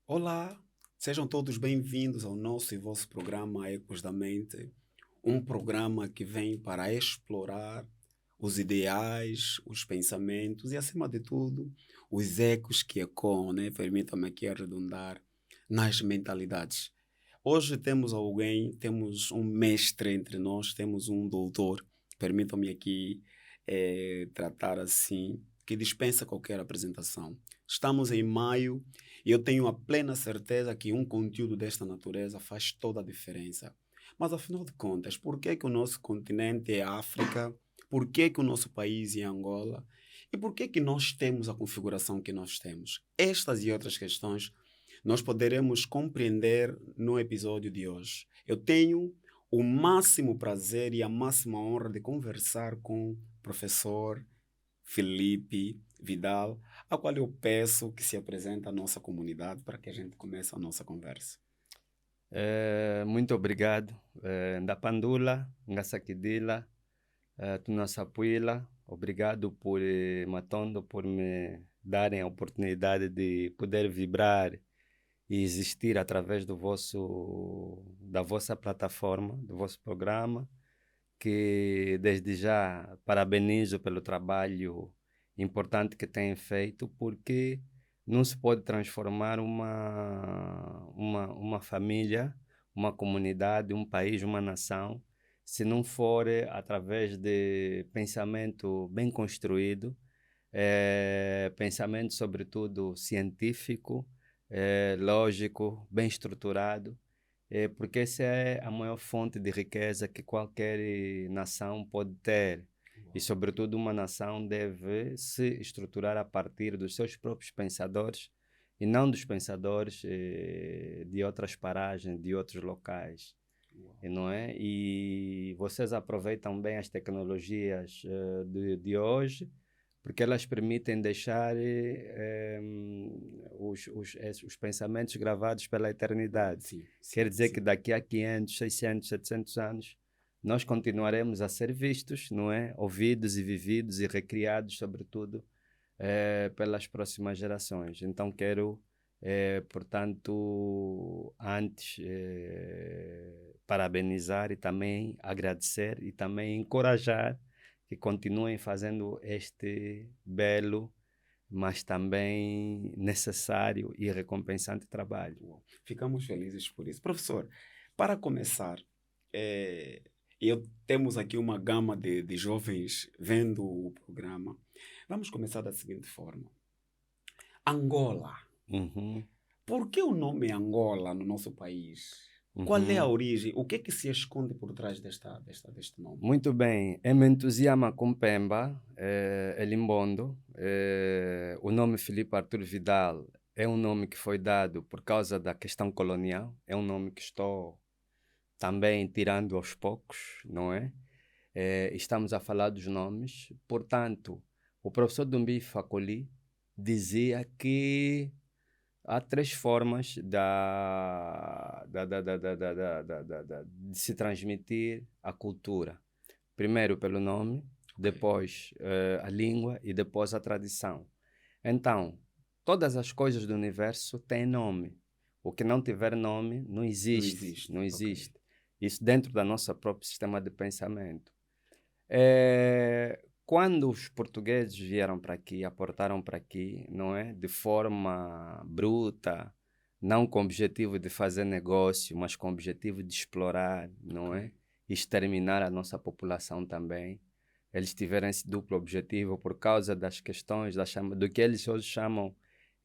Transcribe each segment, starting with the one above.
Olá, sejam todos bem-vindos ao nosso e vosso programa Ecos da Mente, um programa que vem para explorar os ideais, os pensamentos e, acima de tudo, os ecos que ecoam, né? Permitam-me aqui arredondar, nas mentalidades. Hoje temos um mestre entre nós, temos um doutor, permitam-me aqui tratar assim, que dispensa qualquer apresentação. Estamos em maio e eu tenho a plena certeza que um conteúdo desta natureza faz toda a diferença. Mas afinal de contas, por que que o nosso continente é África? Por que que o nosso país é Angola? E por que que nós temos a configuração que nós temos? Estas e outras questões nós poderemos compreender no episódio de hoje. Eu tenho o máximo prazer e a máxima honra de conversar com o professor Felipe Vidal, a qual eu peço que se apresente à nossa comunidade para que a gente comece a nossa conversa. Muito obrigado. Ndapandula, Ngasakidila, Tunasapuila. Obrigado por Matondo, por me darem a oportunidade de poder vibrar e existir através da vossa plataforma, do vosso programa, que desde já parabenizo pelo trabalho importante que têm feito, porque não se pode transformar uma família, uma comunidade, um país, uma nação, se não for através de pensamento bem construído, pensamento sobretudo científico, lógico, bem estruturado, porque essa é a maior fonte de riqueza que qualquer nação pode ter. E, sobretudo, uma nação deve se estruturar a partir dos seus próprios pensadores e não dos pensadores de outras paragens, de outros locais. Uau. E não é? E vocês aproveitam bem as tecnologias de hoje, porque elas permitem deixar os pensamentos gravados pela eternidade. Sim, Quer sim, dizer que sim. daqui a 500, 600, 700 anos, nós continuaremos a ser vistos, não é? Ouvidos e vividos e recriados, sobretudo, pelas próximas gerações. Então, quero, portanto, antes, parabenizar e também agradecer e também encorajar que continuem fazendo este belo, mas também necessário e recompensante trabalho. Uau. Ficamos felizes por isso. Professor, para começar, eh, temos aqui uma gama de jovens vendo o programa. Vamos começar da seguinte forma. Angola. Uhum, Por que o nome Angola no nosso país? Qual é a uhum. origem? O que é que se esconde por trás deste nome? Muito bem, me entusiasma com Pemba, Elimbondo. O nome Filipe Artur Vidal é um nome que foi dado por causa da questão colonial, é um nome que estou também tirando aos poucos, não é? Estamos a falar dos nomes, portanto, o professor Dumbi Facoli dizia que há três formas de se transmitir a cultura. Primeiro pelo nome, Ok. depois a língua e depois a tradição. Então, todas as coisas do universo têm nome. O que não tiver nome não Não existe, existe. não Ok. existe. Isso dentro da nossa próprio sistema de pensamento. Quando os portugueses vieram para aqui, aportaram para aqui, não é? De forma bruta, não com o objetivo de fazer negócio, mas com o objetivo de explorar, não é? Ok. Exterminar a nossa população também. Eles tiveram esse duplo objetivo por causa das questões do que eles hoje chamam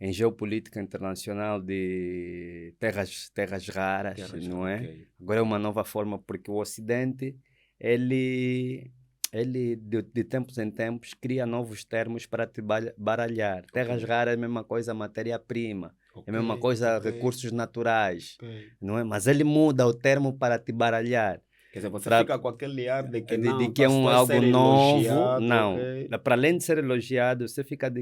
em geopolítica internacional de terras raras, Terras. não Ok. é? Agora é uma nova forma porque o Ocidente ele de tempos em tempos, cria novos termos para te baralhar. Ok. Terras raras é a mesma coisa, matéria-prima. É a Ok. mesma coisa, Ok. recursos naturais. Ok. Não é? Mas ele muda o termo para te baralhar. Quer dizer, você Para, fica com aquele ar de que de não, que é estou a algo ser novo, elogiado, não. ok? Para além de ser elogiado, você fica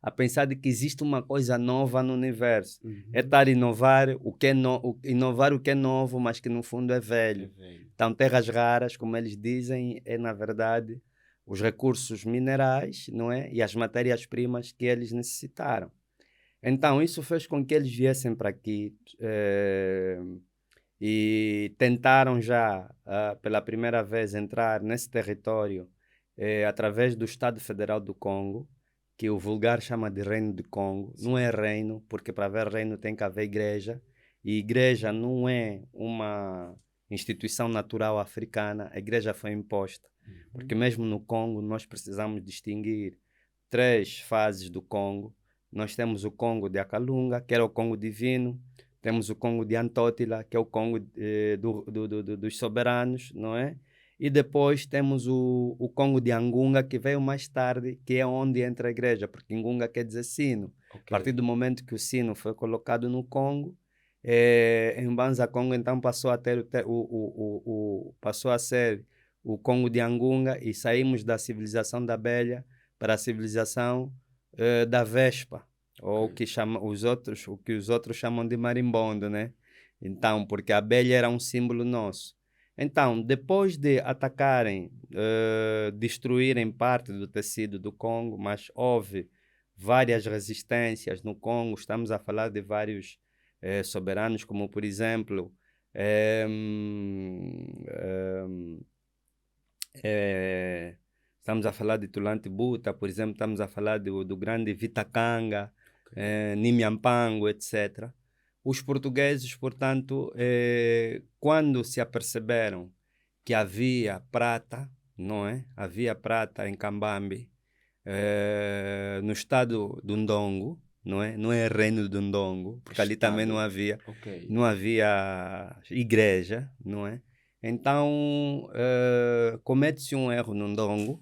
a pensar de que existe uma coisa nova no universo. É Uhum. estar a inovar inovar o que é novo, mas que no fundo é É velho. velho. Então, terras raras, como eles dizem, é na verdade os recursos minerais, não é? E as matérias-primas que eles necessitaram. Então, isso fez com que eles viessem para aqui e tentaram já, pela primeira vez, entrar nesse território através do Estado Federal do Congo, que o vulgar chama de Reino do Congo. Não é reino, porque para haver reino tem que haver igreja, e igreja não é uma instituição natural africana, a igreja foi imposta. Porque mesmo no Congo nós precisamos distinguir 3 fases do Congo. Nós temos o Congo de Akalunga, que era o Congo divino, temos o Congo de Antótila, que é o Congo dos soberanos, não é? E depois temos o Congo de Angunga, que veio mais tarde, que é onde entra a igreja, porque Ngunga quer dizer sino. A partir do momento que o sino foi colocado no Congo, em Banza Congo, então passou a ter passou a ser o Congo de Angunga, e saímos da civilização da abelha para a civilização da Vespa, ou o que os outros chamam de marimbondo, né? Então, porque a abelha era um símbolo nosso. Então, depois de atacarem, destruírem parte do tecido do Congo, mas houve várias resistências no Congo, estamos a falar de vários soberanos, como por exemplo, estamos a falar de Tulante Buta, por exemplo, estamos a falar do grande Vitakanga, Nimyampango, etc. Os portugueses, portanto, quando se aperceberam que havia prata, não é? Havia prata em Cambambi, no estado do Ndongo, não é? Não é reino do Ndongo, porque ali também não havia, não havia igreja, não é? Então, comete-se um erro no Ndongo.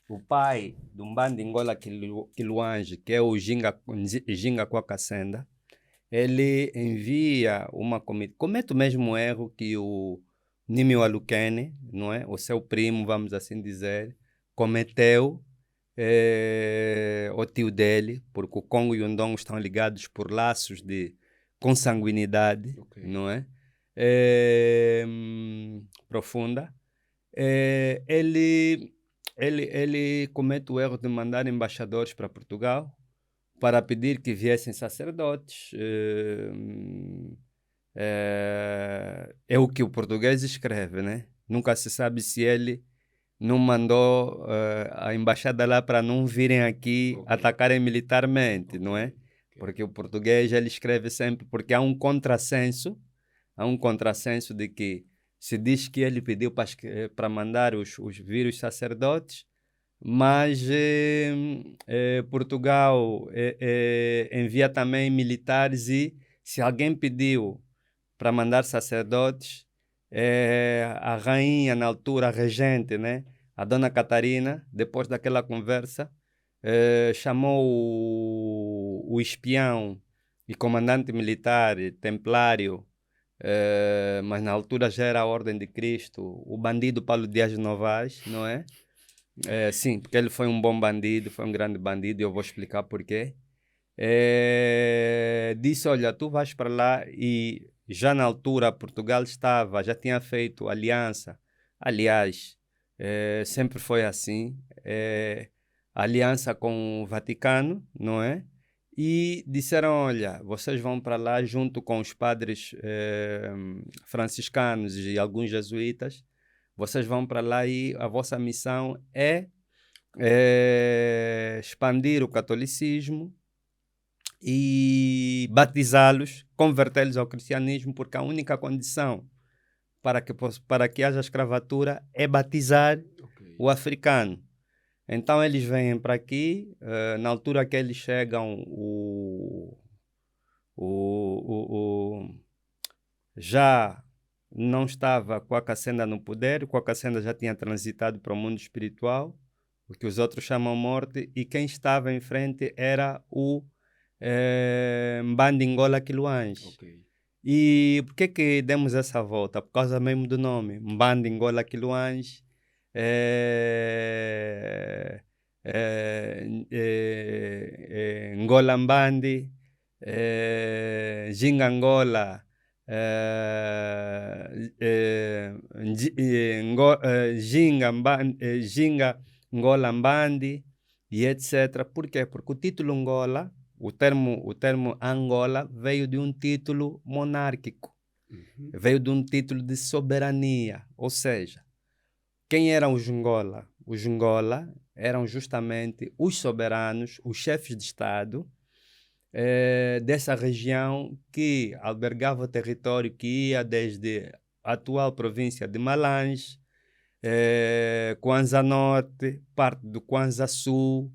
O pai do Mbandi Ngola Kiluange, que é o Jinga Kwakasenda, ele envia uma comida. Comete o mesmo erro que o Nimi Walukene, não é? O seu primo, vamos assim dizer, cometeu, o tio dele, porque o Congo e o Ndongo estão ligados por laços de consanguinidade, não é? Profunda. Ele comete o erro de mandar embaixadores para Portugal para pedir que viessem sacerdotes. É o que o português escreve, né? Nunca se sabe se ele não mandou a embaixada lá para não virem aqui atacarem militarmente, não é? Porque o português ele escreve sempre, porque há um contrassenso de que se diz que ele pediu para mandar vir os sacerdotes, mas Portugal envia também militares, e se alguém pediu para mandar sacerdotes, a rainha, na altura, a regente, né? A dona Catarina, depois daquela conversa, chamou o espião e comandante militar, templário, mas na altura já era a Ordem de Cristo, o bandido Paulo Dias de Novaes, não é? Sim, porque ele foi um bom bandido, foi um grande bandido, e eu vou explicar porquê. Disse, olha, tu vais para lá, e já na altura Portugal já tinha feito aliança. Aliás, sempre foi assim, aliança com o Vaticano, não é? E disseram, olha, vocês vão para lá junto com os padres franciscanos e alguns jesuítas, vocês vão para lá e a vossa missão é expandir o catolicismo e batizá-los, convertê-los ao cristianismo, porque a única condição para que haja escravatura é batizar o africano. Então eles vêm para aqui, na altura que eles chegam, já não estava Kwakasenda no poder, Kwakasenda já tinha transitado para o mundo espiritual, o que os outros chamam morte, e quem estava em frente era o Mbandi Ngola Kiluange. E por que demos essa volta? Por causa mesmo do nome, Mbandi Ngola Kiluange, Ngola Mbandi, Jinga Ngola, Jinga Ngola Mbandi, e etc. Por quê? Porque o título Ngola, o termo Angola veio de um título monárquico, veio de um título de soberania, ou seja, quem eram os Ngola? Os Ngola eram justamente os soberanos, os chefes de Estado dessa região que albergava o território que ia desde a atual província de Malange, Kwanza Norte, parte do Kwanza Sul,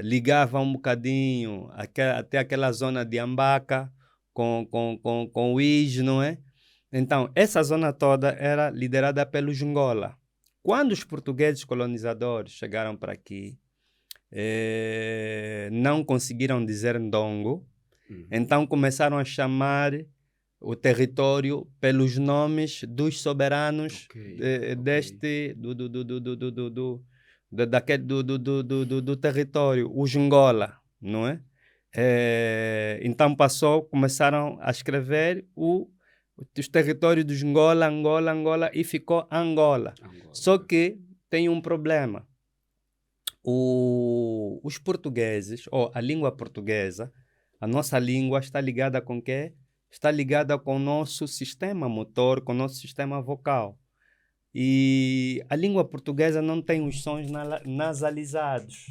ligava um bocadinho até aquela zona de Ambaca com o Ige, não é? Então, essa zona toda era liderada pelos Ngola. Quando os portugueses colonizadores chegaram para aqui, não conseguiram dizer Ndongo, então começaram a chamar o território pelos nomes dos soberanos deste do território, os Ngola, não é? Então começaram a escrever os territórios dos Ngola, Angola e ficou Angola. Só que tem um problema. Os portugueses, ou a língua portuguesa, a nossa língua está ligada com o quê? Está ligada com o nosso sistema motor, com o nosso sistema vocal. E a língua portuguesa não tem os sons nasalizados.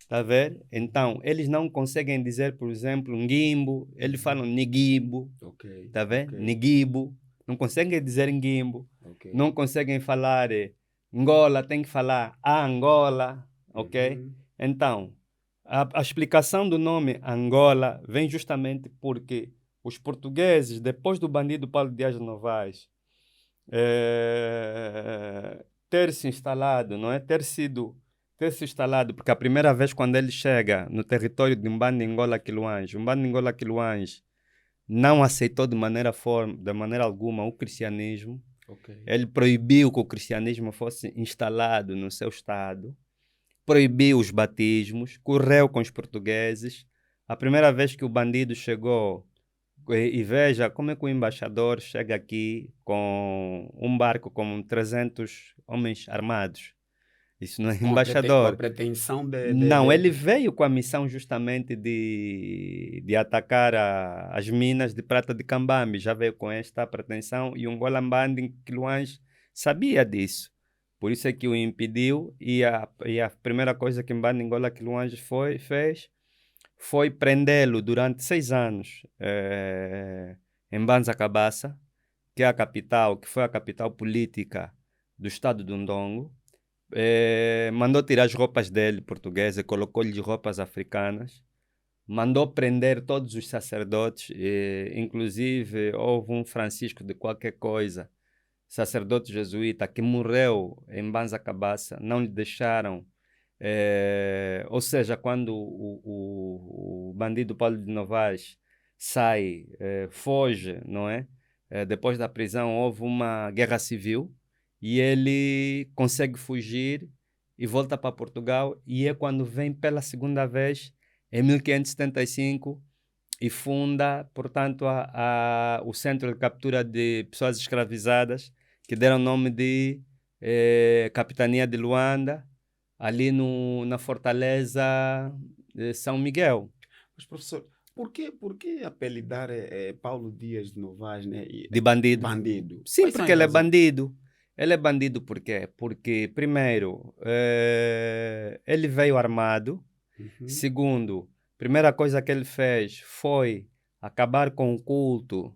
Tá vendo? Então, eles não conseguem dizer, por exemplo, nguimbo, eles falam niguimbo. Tá vendo? Niguibo. Não conseguem dizer nguimbo. Não conseguem falar Angola, tem que falar Angola. Ok? Então, a explicação do nome Angola vem justamente porque os portugueses, depois do bandido Paulo Dias de Novaes ter se instalado, não é? Ter se instalado, porque a primeira vez quando ele chega no território de Mbandi Ngola Quiluange, Mbandi Ngola Quiluange não aceitou de maneira alguma o cristianismo. Ele proibiu que o cristianismo fosse instalado no seu estado, proibiu os batismos, correu com os portugueses. A primeira vez que o bandido chegou, e veja como é que o embaixador chega aqui com um barco com 300 homens armados. Isso não é embaixador. Com a pretensão Não, ele veio com a missão justamente de atacar as minas de prata de Cambambi. Já veio com esta pretensão e o Ngola Mbandi Quiluange sabia disso. Por isso é que o impediu e a primeira coisa que Mbandi Ngola Quiluange fez foi prendê-lo durante 6 anos em Banza Cabaça, que foi a capital política do estado do Ndongo. Mandou tirar as roupas dele, portuguesas, colocou-lhe roupas africanas. Mandou prender todos os sacerdotes, inclusive houve um Francisco de qualquer coisa, sacerdote jesuíta, que morreu em Banza Cabaça. Não lhe deixaram. Ou seja, quando o bandido Paulo de Novaes sai, foge, não é? Depois da prisão houve uma guerra civil e ele consegue fugir e volta para Portugal, e é quando vem pela segunda vez em 1575 e funda, portanto, o Centro de Captura de Pessoas Escravizadas, que deram o nome de Capitania de Luanda, ali na Fortaleza de São Miguel. Mas, professor, por que apelidar Paulo Dias de Novaes, né? De bandido? Bandido. Sim, porque ele é bandido. Ele é bandido por quê? Porque, primeiro, ele veio armado. Segundo, primeira coisa que ele fez foi acabar com o culto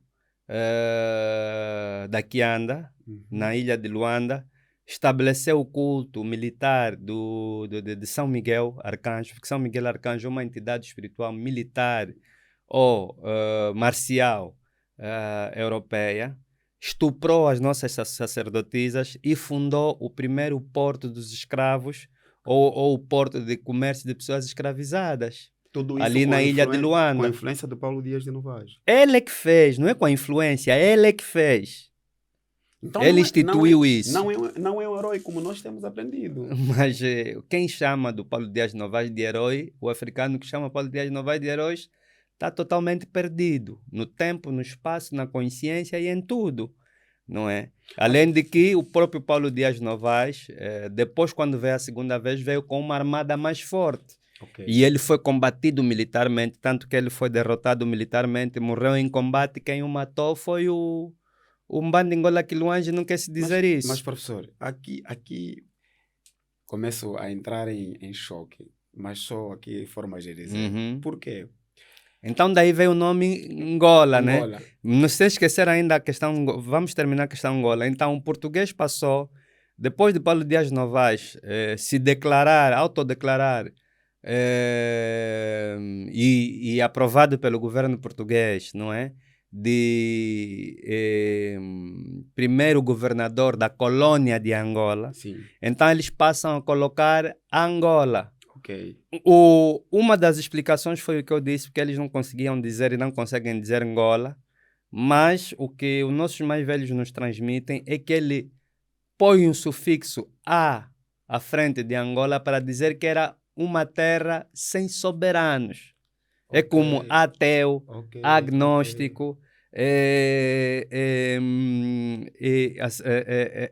da Quianda, na ilha de Luanda. Estabeleceu o culto militar de São Miguel Arcanjo, porque São Miguel Arcanjo é uma entidade espiritual militar ou marcial europeia. Estuprou as nossas sacerdotisas e fundou o primeiro porto dos escravos ou o porto de comércio de pessoas escravizadas. Tudo isso ali na ilha de Luanda. Com a influência do Paulo Dias de Novaes. Ele é que fez, não é com a influência, ele é que fez. Então, ele instituiu isso. Não é um herói como nós temos aprendido. Mas quem chama do Paulo Dias de Novaes de herói, o africano que chama Paulo Dias de Novaes de heróis, está totalmente perdido. No tempo, no espaço, na consciência e em tudo. Não é? Além de que o próprio Paulo Dias de Novaes, depois quando veio a segunda vez, veio com uma armada mais forte. Ok. E ele foi combatido militarmente, tanto que ele foi derrotado militarmente, morreu em combate. Quem o matou foi o Mbandi Ngola Quiluange, não quer se dizer Mas isso. professor, aqui começo a entrar em choque, mas só aqui formas de dizer. Uhum. Por quê? Então daí veio o nome Angola, né? Angola. Não se esquecer ainda a questão, vamos terminar a questão Angola. Então o português passou, depois de Paulo Dias Novais se declarar, autodeclarar, e aprovado pelo governo português, não é? De primeiro governador da colônia de Angola. Sim. Então eles passam a colocar Angola. Ok. Uma das explicações foi o que eu disse, porque eles não conseguiam dizer e não conseguem dizer Angola, mas o que os nossos mais velhos nos transmitem é que ele põe um sufixo A à frente de Angola para dizer que era uma terra sem soberanos. É como Ok. ateu, Ok. agnóstico,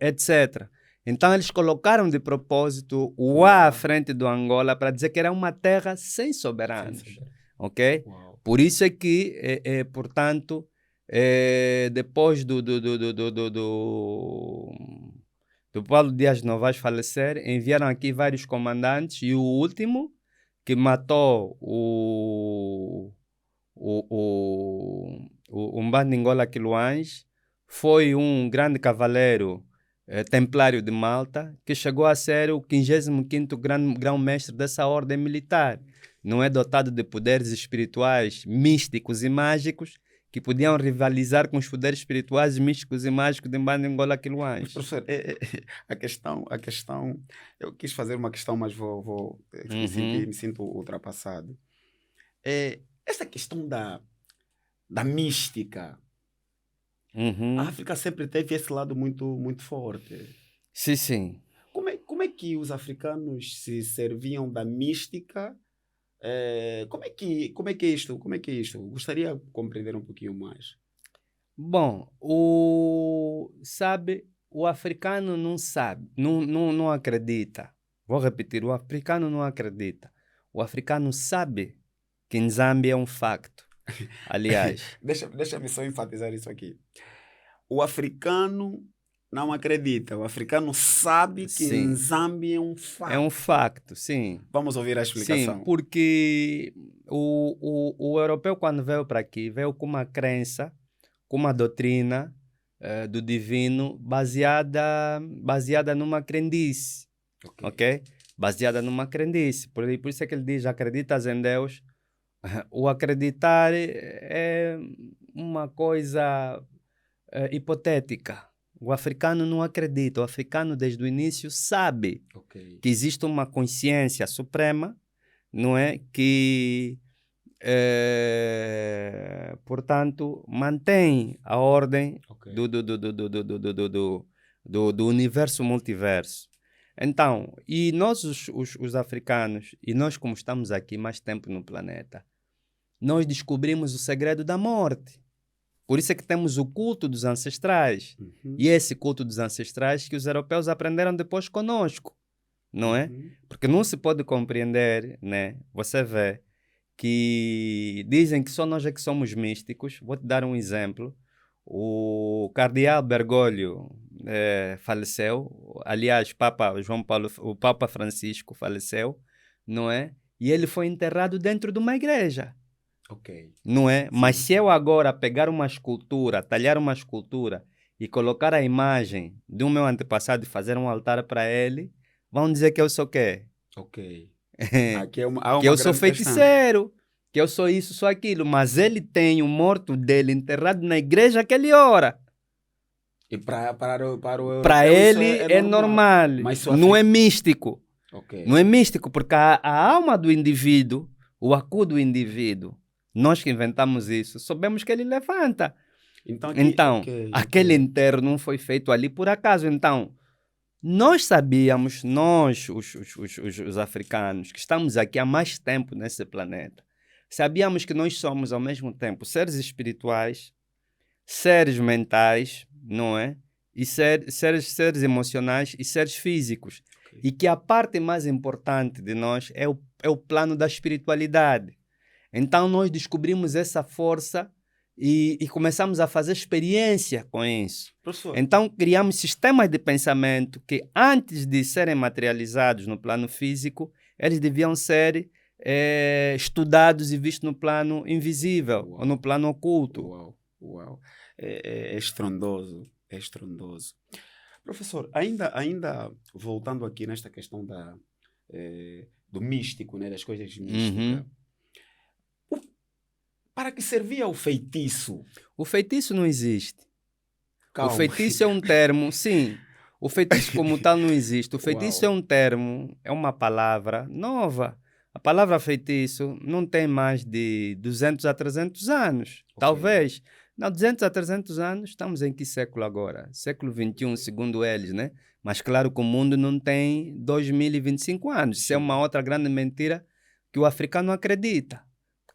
etc. Então eles colocaram de propósito o A à frente do Angola para dizer que era uma terra sem soberanos. Sem saber. Ok? Uau. Por isso é que, portanto, depois do Paulo Dias Novais falecer, enviaram aqui vários comandantes e o último que matou o Mbandi Ngola Quiluange foi um grande cavaleiro templário de Malta, que chegou a ser o 55º grão-mestre dessa ordem militar. Não é dotado de poderes espirituais, místicos e mágicos, que podiam rivalizar com os poderes espirituais, místicos e mágicos de Mbandi Ngola Mas, Quiluange. professor, a questão, eu quis fazer uma questão, mas me sinto ultrapassado. Essa questão da mística, a África sempre teve esse lado muito forte. Sim, sim. Como é que os africanos se serviam da mística? Como é que é isto? Como é que é isto? Gostaria de compreender um pouquinho mais. Bom, sabe, o africano não sabe, não acredita. Vou repetir, o africano não acredita. O africano sabe que Nzambi é um facto. Aliás, Deixa-me só enfatizar isso aqui. O africano não acredita. O africano sabe que sim, Nzambi é um é um facto. facto, sim. Vamos ouvir a Sim, explicação. porque o europeu, quando veio para aqui, veio com uma crença, com uma doutrina do divino baseada numa crendice, Ok. ok? Baseada numa crendice. Por isso é que ele diz, acreditas em Deus. O acreditar é uma coisa hipotética. O africano não acredita. O africano, desde o início, sabe Ok. que existe uma consciência suprema, não é? Que, portanto, mantém a ordem Ok. do universo multiverso. Então, e nós, os africanos, e nós, como estamos aqui mais tempo no planeta, nós descobrimos o segredo da morte. Por isso é que temos o culto dos ancestrais. Uhum. E esse culto dos ancestrais que os europeus aprenderam depois conosco, não é? Uhum. Porque não se pode compreender, né? Você vê que dizem que só nós é que somos místicos. Vou te dar um exemplo. O cardeal Bergoglio faleceu. Aliás, o Papa Francisco faleceu, não é? E ele foi enterrado dentro de uma igreja. Ok. Não é? Sim. Mas se eu agora pegar uma escultura, talhar uma escultura e colocar a imagem do meu antepassado e fazer um altar para ele, vão dizer que eu sou quê? Ok. Que Aqui há uma eu sou grande questão. feiticeiro, que eu sou isso, sou aquilo. Mas ele tem o morto dele enterrado na igreja que ele ora. E para o Para europeu isso ele é é normal. normal, Mas se o não é místico. Ok. Não é místico, porque a alma do indivíduo, o acu do indivíduo, nós que inventamos isso, sabemos que ele levanta. Então, Então, ok. aquele enterro não foi feito ali por acaso. Então, nós sabíamos, nós, os africanos, que estamos aqui há mais tempo nesse planeta, sabíamos que nós somos, ao mesmo tempo, seres espirituais, seres mentais, não é? E seres emocionais e seres físicos. Ok. e que a parte mais importante de nós é o plano da espiritualidade. Então nós descobrimos essa força e começamos a fazer experiência com isso. Professor, Então criamos sistemas de pensamento que antes de serem materializados no plano físico, eles deviam ser estudados e vistos no plano invisível Uau. ou no plano oculto. uau, uau. É estrondoso, é estrondoso. Professor, ainda voltando aqui nesta questão do místico, né, das coisas místicas, para que servia o feitiço? O feitiço não existe. Calma. O feitiço é um termo, sim. O feitiço como tal não existe. O feitiço Uau. é um termo, é uma palavra nova. A palavra feitiço não tem mais de 200 a 300 anos, talvez. Não, 200 a 300 anos, estamos em que século agora? Século XXI, segundo eles, né? Mas claro que o mundo não tem 2025 anos. Isso é uma outra grande mentira que o africano acredita.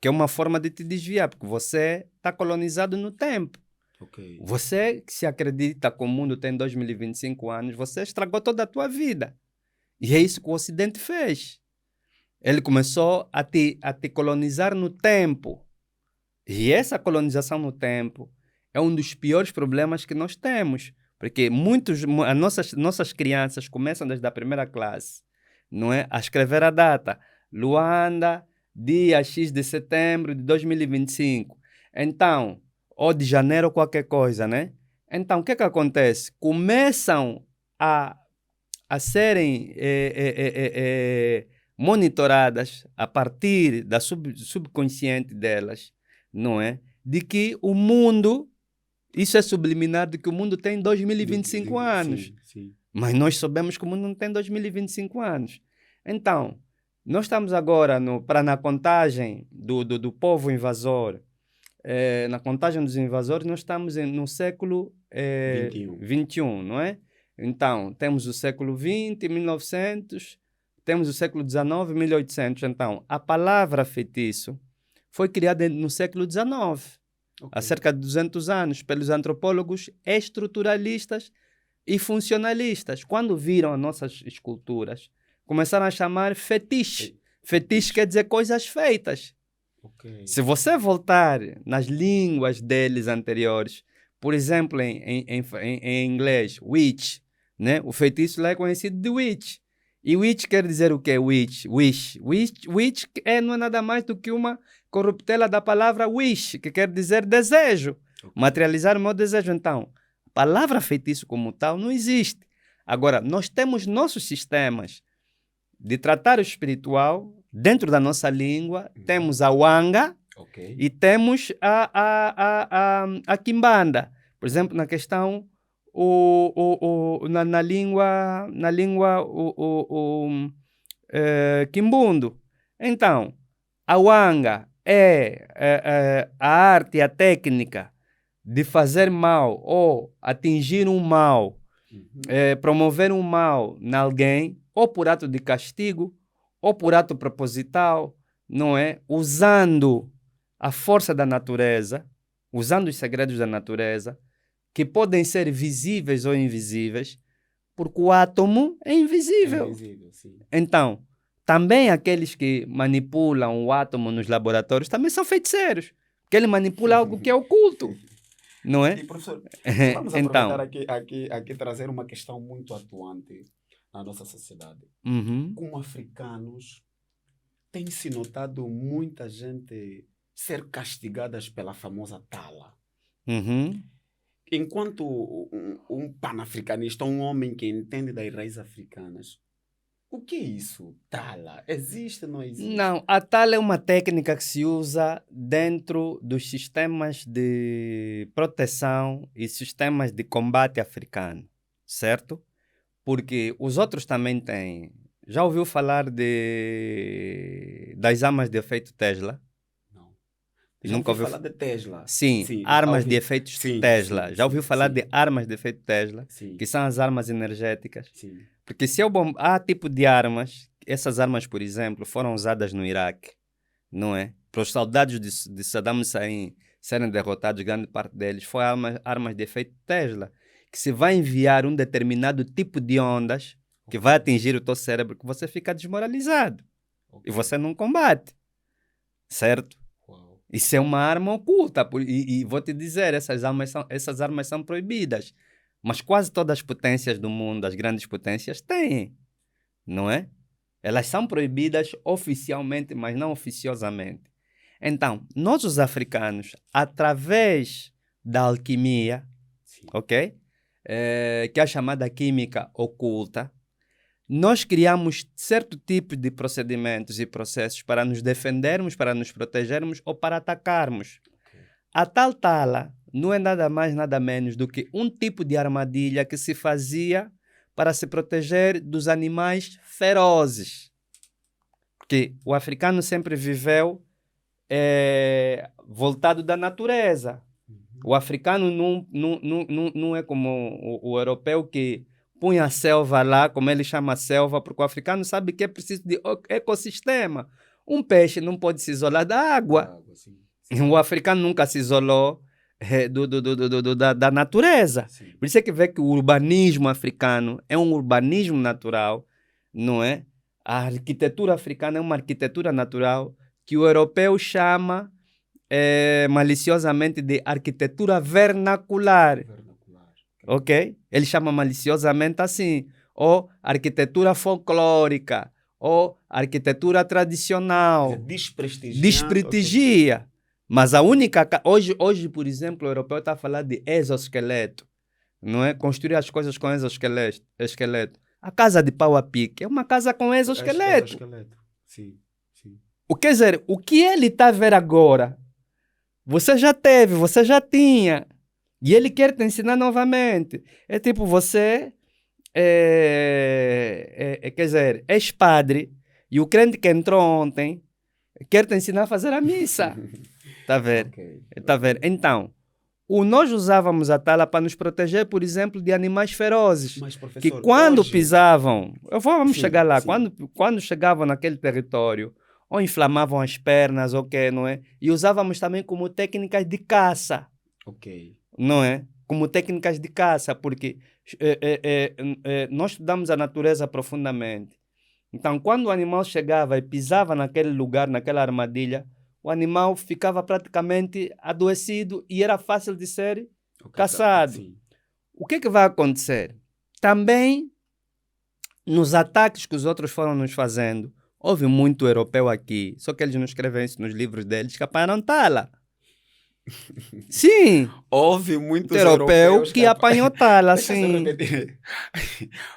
Que é uma forma de te desviar, porque você está colonizado no tempo. Ok. Você que se acredita que o mundo tem 2025 anos, você estragou toda a tua vida. E é isso que o Ocidente fez. Ele começou a te colonizar no tempo. E essa colonização no tempo é um dos piores problemas que nós temos. Porque as nossas crianças começam desde a primeira classe, não é? A escrever a data. Luanda, dia X de setembro de 2025. Então, ou de janeiro, qualquer coisa, né? Então, o que acontece? Começam a serem monitoradas a partir da subconsciente delas, não é? De que o mundo, isso é subliminar, de que o mundo tem 2025 anos. Sim, sim. Mas nós sabemos que o mundo não tem 2025 anos. Então, nós estamos agora na contagem do povo invasor, na contagem dos invasores, nós estamos no século 21, não é? Então, temos o século XX, 1900, temos o século XIX, 1800. Então, a palavra feitiço foi criada no século XIX, há cerca de 200 anos, pelos antropólogos estruturalistas e funcionalistas. Quando viram as nossas esculturas, começaram a chamar fetiche. Fetiche quer dizer coisas feitas. Okay. Se você voltar nas línguas deles anteriores, por exemplo, em inglês, witch, né? O feitiço lá é conhecido de witch. E witch quer dizer o quê? Witch não é nada mais do que uma corruptela da palavra wish, que quer dizer desejo. Okay. Materializar o meu desejo. Então, a palavra feitiço como tal não existe. Agora, nós temos nossos sistemas de tratar o espiritual dentro da nossa língua. Temos a Wanga e temos a Kimbanda. Por exemplo, na questão na língua Kimbundo. Então, a Wanga é a arte e a técnica de fazer mal ou atingir um mal, promover um mal em alguém, ou por ato de castigo, ou por ato proposital, não é? Usando a força da natureza, usando os segredos da natureza, que podem ser visíveis ou invisíveis, porque o átomo é invisível. É invisível, sim. Então, também aqueles que manipulam o átomo nos laboratórios também são feiticeiros, porque ele manipula algo que é oculto, não é? E, professor, vamos aproveitar aqui trazer uma questão muito atuante na nossa sociedade. Como africanos, tem-se notado muita gente ser castigadas pela famosa tala. Enquanto um panafricanista, um homem que entende das raízes africanas, o que é isso? Tala? Existe ou não existe? Não, a tala é uma técnica que se usa dentro dos sistemas de proteção e sistemas de combate africano, certo? Porque os outros também têm. Já ouviu falar das armas de efeito Tesla? Não. Já ouviu falar de Tesla? Sim, armas de efeitos Tesla. Já ouviu falar de armas de efeito Tesla? Sim. Que são as armas energéticas? Sim. Porque se há tipo de armas, essas armas, por exemplo, foram usadas no Iraque, não é? Para os soldados de Saddam Hussein serem derrotados, grande parte deles, foram armas de efeito Tesla, que se vai enviar um determinado tipo de ondas que vai atingir o teu cérebro, que você fica desmoralizado e você não combate, certo? Uau. Isso é uma arma oculta. E vou te dizer, essas armas são proibidas. Mas quase todas as potências do mundo, as grandes potências, têm, não é? Elas são proibidas oficialmente, mas não oficiosamente. Então, nós os africanos, através da alquimia, Sim. ok? Que é a chamada química oculta, nós criamos certo tipo de procedimentos e processos para nos defendermos, para nos protegermos ou para atacarmos. A tal tala não é nada mais, nada menos do que um tipo de armadilha que se fazia para se proteger dos animais ferozes. Porque o africano sempre viveu voltado da natureza. O africano não é como o europeu que põe a selva lá, como ele chama a selva, porque o africano sabe que é preciso de ecossistema. Um peixe não pode se isolar da água. Sim. O africano nunca se isolou da natureza. Sim. Por isso é que vê que o urbanismo africano é um urbanismo natural, não é? A arquitetura africana é uma arquitetura natural que o europeu chama maliciosamente de arquitetura vernacular. Ok? Ele chama maliciosamente assim, ou arquitetura folclórica, ou arquitetura tradicional. Desprestigia. Mas a única... Hoje, por exemplo, o europeu está a falar de exoesqueleto, não é? Construir as coisas com exoesqueleto. A casa de pau a pique é uma casa com exoesqueleto. Sim, sim. Quer dizer, o que ele está a ver agora, você já teve, você já tinha. E ele quer te ensinar novamente. É tipo, você quer dizer, és padre e o crente que entrou ontem quer te ensinar a fazer a missa. Tá vendo? Tá vendo? Então, nós usávamos a tala para nos proteger, por exemplo, de animais ferozes. Mas, professor, que quando hoje... pisavam, vamos Sim, chegar lá, sim. quando chegavam naquele território, ou inflamavam as pernas, ou que, não é? E usávamos também como técnicas de caça. Ok. Não é? Como técnicas de caça, porque nós estudamos a natureza profundamente. Então, quando o animal chegava e pisava naquele lugar, naquela armadilha, o animal ficava praticamente adoecido e era fácil de ser caçado. Sim. O que vai acontecer? Também, nos ataques que os outros foram nos fazendo, houve muito europeu aqui, só que eles não escrevem isso nos livros deles, que apanharam tala. Sim. Houve muitos europeus que apanhou tala, sim.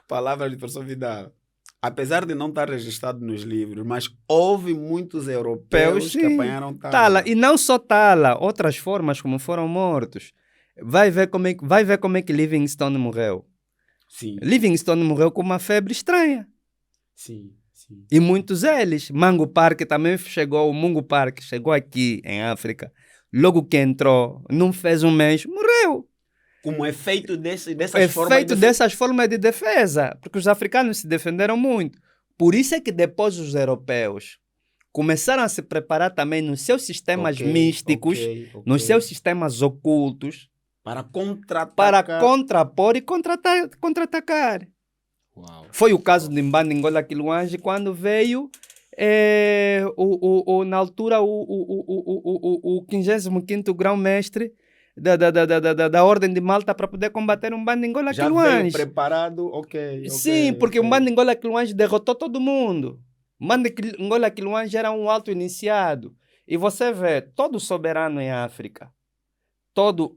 Palavras de professor Vidal. Apesar de não estar registrado nos livros, mas houve muitos europeus que apanharam tala. E não só tala, outras formas como foram mortos. Vai ver como é que Livingstone morreu. Sim. Livingstone morreu com uma febre estranha. Sim, sim. E muitos deles. Mungo Park chegou aqui em África. Logo que entrou, não fez um mês, morreu. Como efeito dessas formas de defesa, porque os africanos se defenderam muito. Por isso é que depois os europeus começaram a se preparar também nos seus sistemas místicos, nos seus sistemas ocultos, para contraatacar. Para contrapor e contra-atacar. Uau. Foi o caso de Mbanda Ngola Quiluange, quando veio na altura o 55º grão-mestre da Ordem de Malta para poder combater Mbanda Ngola Quiluange. Já veio preparado, Sim, porque Mbanda Ngola Quiluange derrotou todo mundo. Mbanda Ngola Quiluange era um alto iniciado. E você vê, todo soberano em África,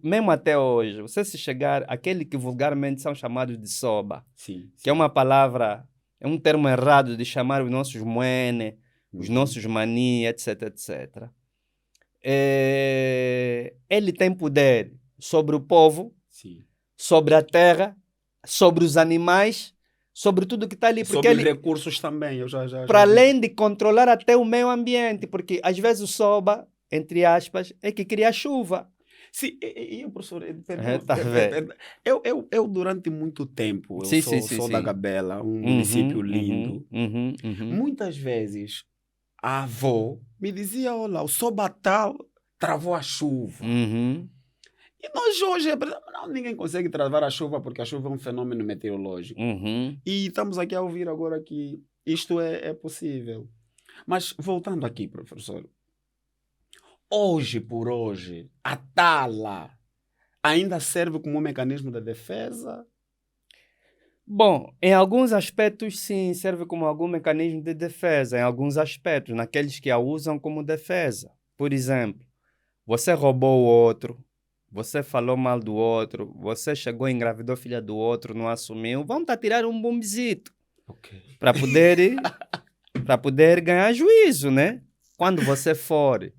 mesmo até hoje, você se chegar, aquele que vulgarmente são chamados de soba, sim. que é uma palavra, é um termo errado de chamar os nossos muene, os nossos mani, etc, etc. Ele tem poder sobre o povo, sim. sobre a terra, sobre os animais, sobre tudo que está ali. Sobre os recursos também. Para além de controlar até o meio ambiente, porque às vezes o soba, entre aspas, é que cria chuva. Sim, professor, eu durante muito tempo, sou da Gabela, um município lindo. Muitas vezes a avó me dizia, olha, o soba tal travou a chuva. E nós hoje, não, ninguém consegue travar a chuva porque a chuva é um fenômeno meteorológico. Uhum. E estamos aqui a ouvir agora que isto é possível. Mas voltando aqui, professor, hoje por hoje, a tala ainda serve como um mecanismo de defesa? Bom, em alguns aspectos, sim, serve como algum mecanismo de defesa. Em alguns aspectos, naqueles que a usam como defesa. Por exemplo, você roubou o outro, você falou mal do outro, você chegou e engravidou filha do outro, não assumiu, vão te tirar um bombezito Ok. para poder ganhar juízo, né? Quando você for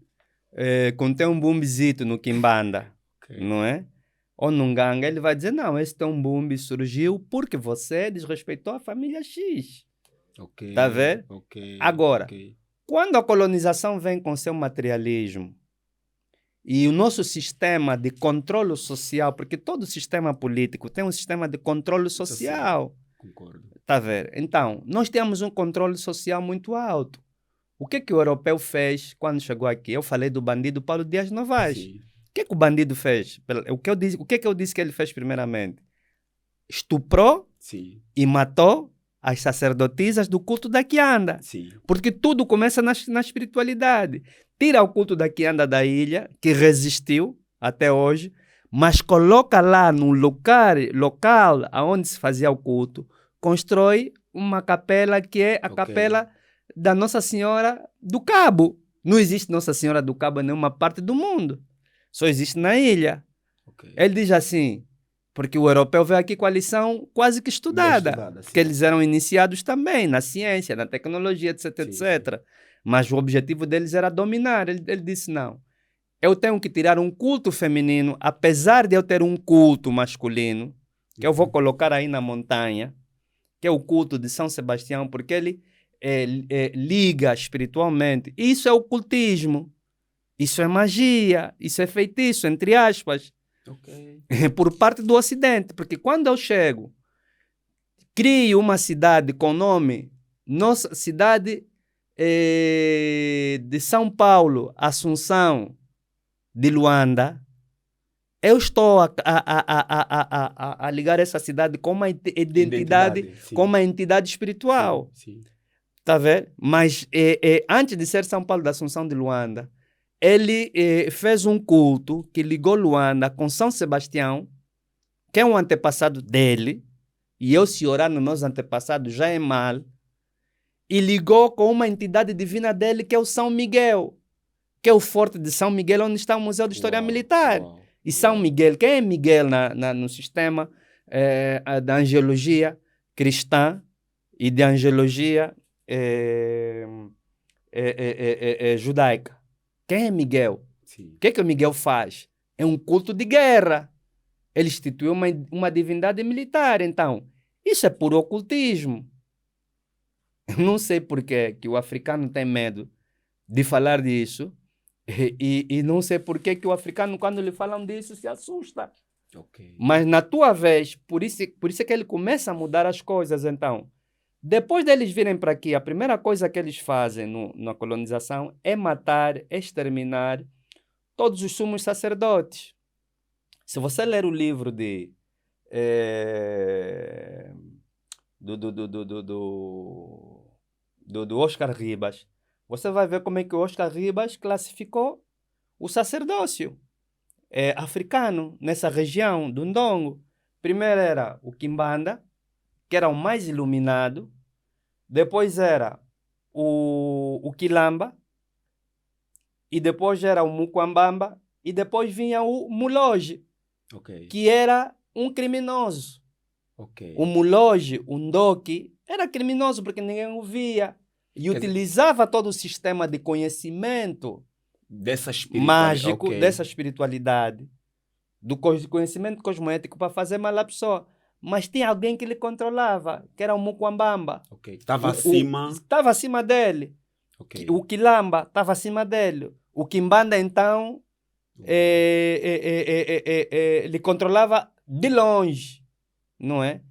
conter um bombezito no Kimbanda, Ok. não é? Ou num gangue, ele vai dizer, não, esse teu bombe surgiu porque você desrespeitou a família X. Ok. Tá vendo? Ok. Agora, Ok. quando a colonização vem com seu materialismo e o nosso sistema de controle social, porque todo sistema político tem um sistema de controle social, Concordo. tá vendo? Então, nós temos um controle social muito alto. O que o europeu fez quando chegou aqui? Eu falei do bandido Paulo Dias Novais. Sim. O que o bandido fez? O que eu disse que ele fez primeiramente? Estuprou Sim. e matou as sacerdotisas do culto da Quianda. Sim. Porque tudo começa na espiritualidade. Tira o culto da Quianda da ilha, que resistiu até hoje, mas coloca lá no local onde se fazia o culto, constrói uma capela que é a Ok. capela da Nossa Senhora do Cabo. Não existe Nossa Senhora do Cabo em nenhuma parte do mundo. Só existe na ilha. Ok. Ele diz assim, porque o europeu veio aqui com a lição quase que Bem estudada, estudada, porque sim. eles eram iniciados também na ciência, na tecnologia, etc, Sim, etc. Mas o objetivo deles era dominar. Ele disse, não, eu tenho que tirar um culto feminino, apesar de eu ter um culto masculino, que eu vou colocar aí na montanha, que é o culto de São Sebastião, porque ele liga espiritualmente. Isso é ocultismo, isso é magia, isso é feitiço, entre aspas, Ok. por parte do Ocidente. Porque quando eu chego, crio uma cidade com nome, nossa cidade de São Paulo, Assunção, de Luanda, eu estou a ligar essa cidade com uma identidade, Sim. com uma entidade espiritual. Sim. Tá vendo? Mas antes de ser São Paulo da Assunção de Luanda, ele fez um culto que ligou Luanda com São Sebastião, que é um antepassado dele, e eu se orar nos meus antepassados já é mal, e ligou com uma entidade divina dele, que é o São Miguel, que é o forte de São Miguel, onde está o Museu de História Militar. E São Miguel, quem é Miguel no sistema da angelologia cristã e de angelologia judaica? Quem é Miguel? Sim. O que o Miguel faz? É um culto de guerra. Ele instituiu uma divindade militar. Então, isso é puro ocultismo. Não sei por que o africano tem medo de falar disso. E não sei por que o africano, quando lhe falam disso, se assusta. Ok. Mas na tua vez, por isso é que ele começa a mudar as coisas. Então, depois deles virem para aqui, a primeira coisa que eles fazem na colonização é matar, exterminar todos os sumos sacerdotes. Se você ler o livro do Oscar Ribas, você vai ver como é que o Oscar Ribas classificou o sacerdócio africano nessa região do Ndongo. Primeiro era o Kimbanda, que era o mais iluminado. Depois era o Quilamba. E depois era o Mukwambamba. E depois vinha o Muloge, Ok. que era um criminoso. Ok. O Muloge, o Ndoki, era criminoso porque ninguém o via. E Quer dizer, utilizava todo o sistema de conhecimento dessa mágico, ok. dessa espiritualidade, do conhecimento cosmoético para fazer mal à pessoa. Mas tinha alguém que lhe controlava, que era o Mukwambamba. Ok. Estava acima. Estava acima dele. Ok. O Quilamba estava acima dele. O Kimbanda, então, lhe controlava de longe, não é?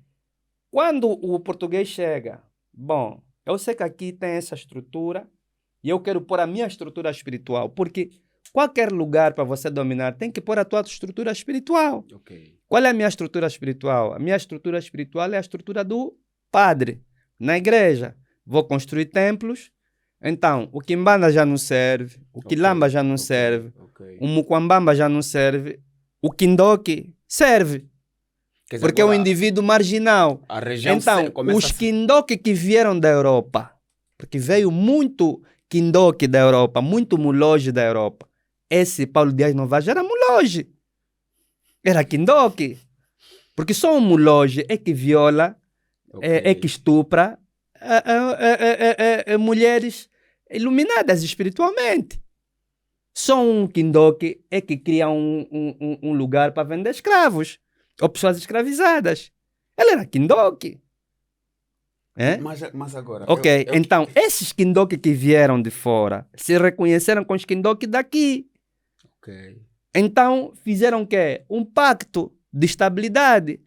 Quando o português chega, bom, eu sei que aqui tem essa estrutura e eu quero pôr a minha estrutura espiritual, porque qualquer lugar para você dominar tem que pôr a tua estrutura espiritual. Ok. Qual é a minha estrutura espiritual? A minha estrutura espiritual é a estrutura do padre. Na igreja, vou construir templos. Então, o Quimbanda já não serve, o Quilamba já não serve, o Mukwambamba já não serve, o Kindoki serve. Quer dizer, Porque é um agora indivíduo marginal. a região Então, começa os Kindoki que vieram da Europa, porque veio muito Kindoki da Europa, muito Muloge da Europa. Esse Paulo Dias Novaes era Muloge. Era Kindoki. Porque só um Muloge é que viola, é que estupra mulheres iluminadas espiritualmente. Só um Kindoki é que cria um lugar para vender escravos ou pessoas escravizadas. Ele era Kindoki. Mas agora... Ok, então, esses Kindoki que vieram de fora se reconheceram com os Kindoki daqui. Ok. Então, fizeram o quê? Um pacto de estabilidade.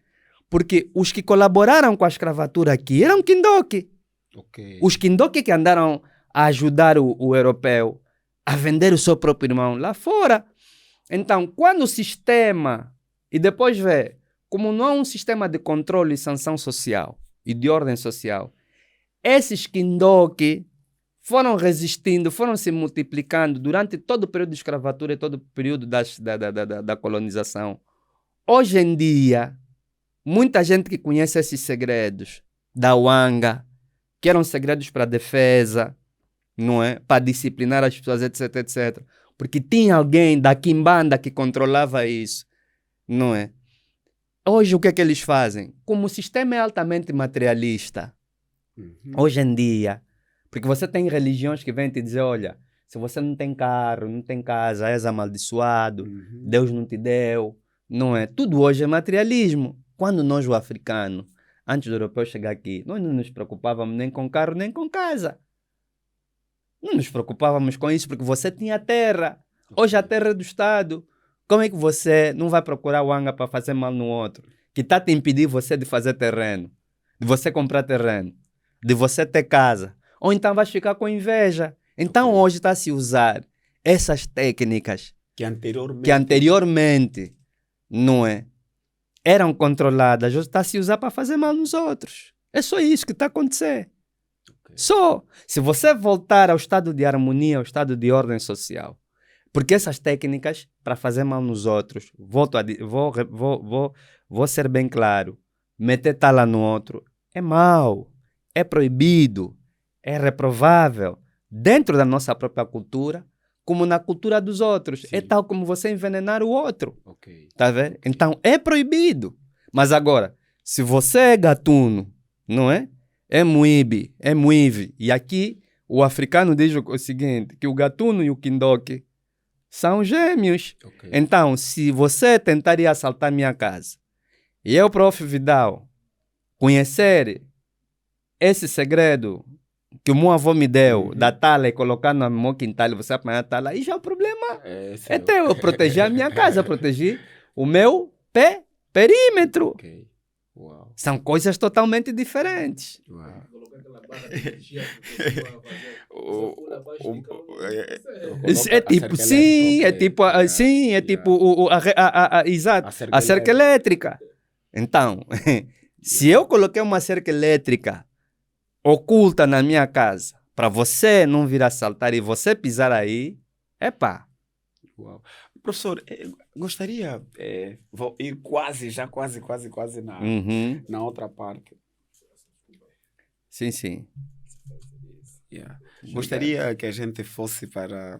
Porque os que colaboraram com a escravatura aqui eram Kindoki. Ok. Os Kindoki que andaram a ajudar o europeu a vender o seu próprio irmão lá fora. Então, quando o sistema... E depois vê, como não é um sistema de controle e sanção social e de ordem social, esses Kindoki foram resistindo, foram se multiplicando durante todo o período de escravatura e todo o período da colonização. Hoje em dia, muita gente que conhece esses segredos da Wanga, que eram segredos para defesa, não é? Para disciplinar as pessoas, etc, etc. Porque tinha alguém da Quimbanda que controlava isso, não é? Hoje o que é que eles fazem? Como o sistema é altamente materialista, hoje em dia, porque você tem religiões que vêm te dizer, olha, se você não tem carro, não tem casa, és amaldiçoado, Deus não te deu, não é? Tudo hoje é materialismo. Quando nós, o africano, antes do europeu chegar aqui, nós não nos preocupávamos nem com carro, nem com casa. Não nos preocupávamos com isso, porque você tinha terra. Hoje a terra é do Estado. Como é que você não vai procurar o Anga para fazer mal no outro? Que está te impedir você de fazer terreno, de você comprar terreno, de você ter casa. Ou então vais ficar com inveja. Então hoje está a se usar essas técnicas que anteriormente não é? Eram controladas, hoje está a se usar para fazer mal nos outros. É só isso que está a acontecer. Só. Se você voltar ao estado de harmonia, ao estado de ordem social, porque essas técnicas para fazer mal nos outros, vou ser bem claro, meter tala no outro é mal, é proibido, é reprovável, dentro da nossa própria cultura, como na cultura dos outros. Sim. É tal como você envenenar o outro. Tá vendo? Então, é proibido. Mas agora, se você é gatuno, não é? É muibe, é muive. E aqui, o africano diz o seguinte, que o gatuno e o kindoki são gêmeos. Então, se você tentaria assaltar minha casa, e eu, Prof. Vidal, conhecer esse segredo que o meu avô me deu, da tala e colocar no meu quintal e você apanhar a tala, aí já o problema é teu. Eu protegi a minha casa, protegi o meu perímetro. Uau. São coisas totalmente diferentes. É tipo, sim, é tipo, exato, a cerca elétrica. Então, se eu coloquei uma cerca elétrica oculta na minha casa, para você não vir assaltar e você pisar aí, epá. Uau. Professor, gostaria, vou ir quase na outra parte. Sim, sim. Yeah. Gostaria que a gente fosse para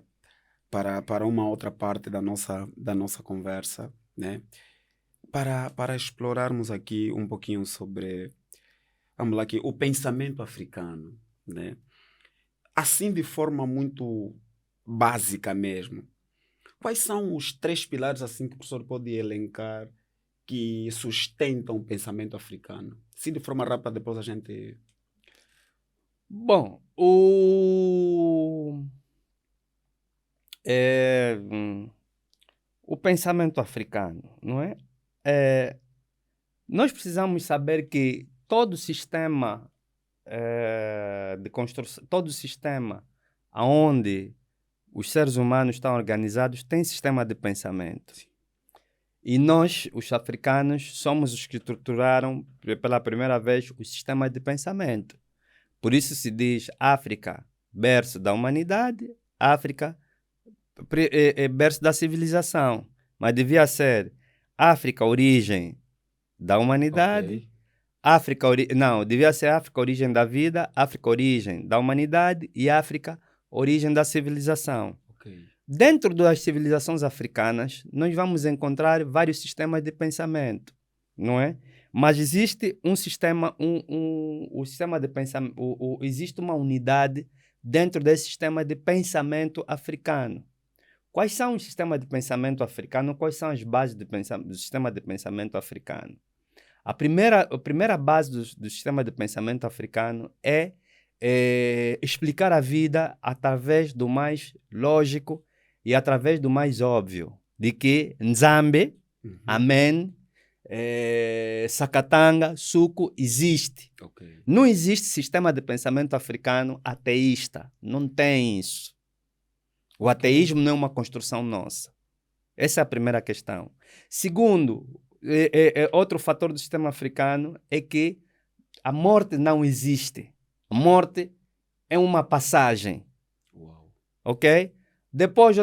uma outra parte da nossa conversa, né? Para explorarmos aqui um pouquinho sobre, vamos lá aqui, o pensamento africano, né? Assim, de forma muito básica mesmo. Quais são os 3 pilares assim que o professor pode elencar que sustentam o pensamento africano? Sim, de forma rápida, depois a gente... Bom, o pensamento africano, não é? Nós precisamos saber que todo sistema de construção, todo sistema onde os seres humanos estão organizados, têm sistema de pensamento. E nós, os africanos, somos os que estruturaram pela primeira vez o sistema de pensamento. Por isso se diz África, berço da humanidade, África, berço da civilização. Mas devia ser África, origem da humanidade, Ok. África, não, devia ser África, origem da vida, África, origem da humanidade e África, origem da civilização. Ok. Dentro das civilizações africanas, nós vamos encontrar vários sistemas de pensamento, não é? Mas existe um sistema, o sistema de pensamento, existe uma unidade dentro desse sistema de pensamento africano. Quais são os sistemas de pensamento africano? Quais são as bases do sistema de pensamento africano? A primeira base do sistema de pensamento africano é explicar a vida através do mais lógico e através do mais óbvio, de que Nzambe, Amém, Sakatanga, Suco existe. Ok. Não existe sistema de pensamento africano ateísta. Não tem isso. O ateísmo não é uma construção nossa. Essa é a primeira questão. Segundo, outro fator do sistema africano é que a morte não existe. A morte é uma passagem. Uau. Ok? Depois,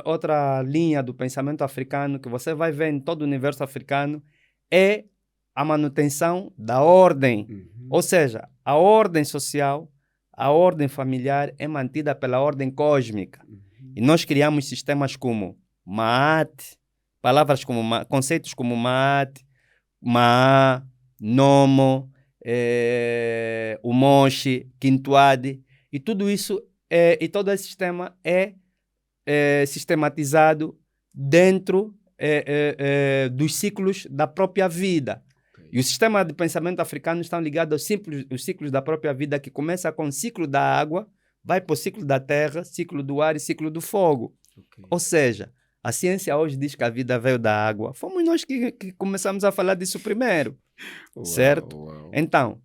outra linha do pensamento africano que você vai ver em todo o universo africano é a manutenção da ordem. Ou seja, a ordem social, a ordem familiar é mantida pela ordem cósmica. E nós criamos sistemas como Maat, palavras como conceitos como Maat, Ma, Nomo, Umoshi, Quintuade, e tudo isso e todo esse sistema é sistematizado dentro dos ciclos da própria vida. Ok. E o sistema de pensamento africano estão ligados aos ciclos da própria vida, que começa com o ciclo da água, vai para o ciclo da terra, ciclo do ar e ciclo do fogo. Ok. Ou seja, a ciência hoje diz que a vida veio da água. Fomos nós que começamos a falar disso primeiro, Uau, certo? uau. Então,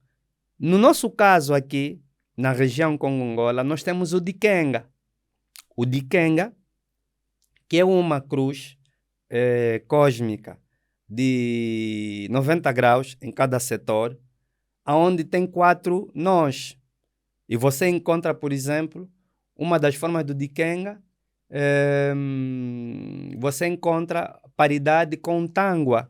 no nosso caso aqui, na região Congo-Angola, nós temos o Dikenga. O Dikenga, que é uma cruz cósmica de 90 graus em cada setor, onde tem 4 nós. E você encontra, por exemplo, uma das formas do Dikenga, você encontra paridade com Tangwa,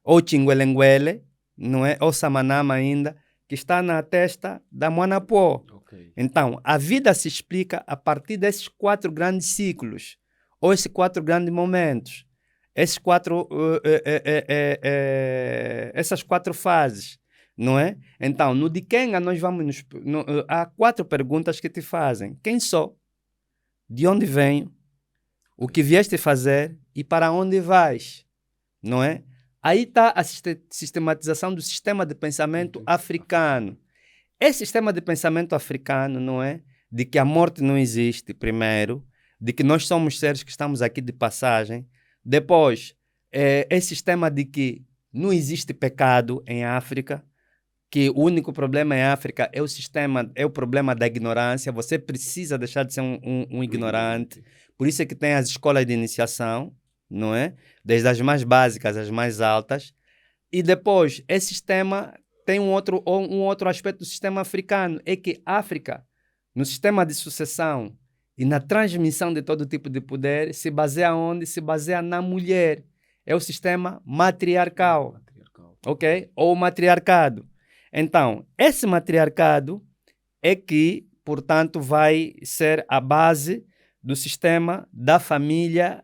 ou Chinguelenguele, não é? Ou Samanama ainda, que está na testa da Moanapó. Ok. Então, a vida se explica a partir desses 4 grandes ciclos, ou esses 4 grandes momentos, essas 4 fases, não é? Então, no Dikenga, nós vamos há 4 perguntas que te fazem. Quem sou? De onde venho? O que vieste fazer? E para onde vais? Não é? Aí está a sistematização do sistema de pensamento africano. Esse sistema de pensamento africano, não é? De que a morte não existe, primeiro. De que nós somos seres que estamos aqui de passagem. Depois, esse sistema de que não existe pecado em África. Que o único problema em África é o problema da ignorância. Você precisa deixar de ser um ignorante. Por isso é que tem as escolas de iniciação, não é? Desde as mais básicas às mais altas. E depois, esse sistema tem um outro aspecto do sistema africano, é que a África, no sistema de sucessão e na transmissão de todo tipo de poder, se baseia onde? Se baseia na mulher. É o sistema matriarcal, ok? Ou matriarcado. Então, esse matriarcado é que, portanto, vai ser a base do sistema da família,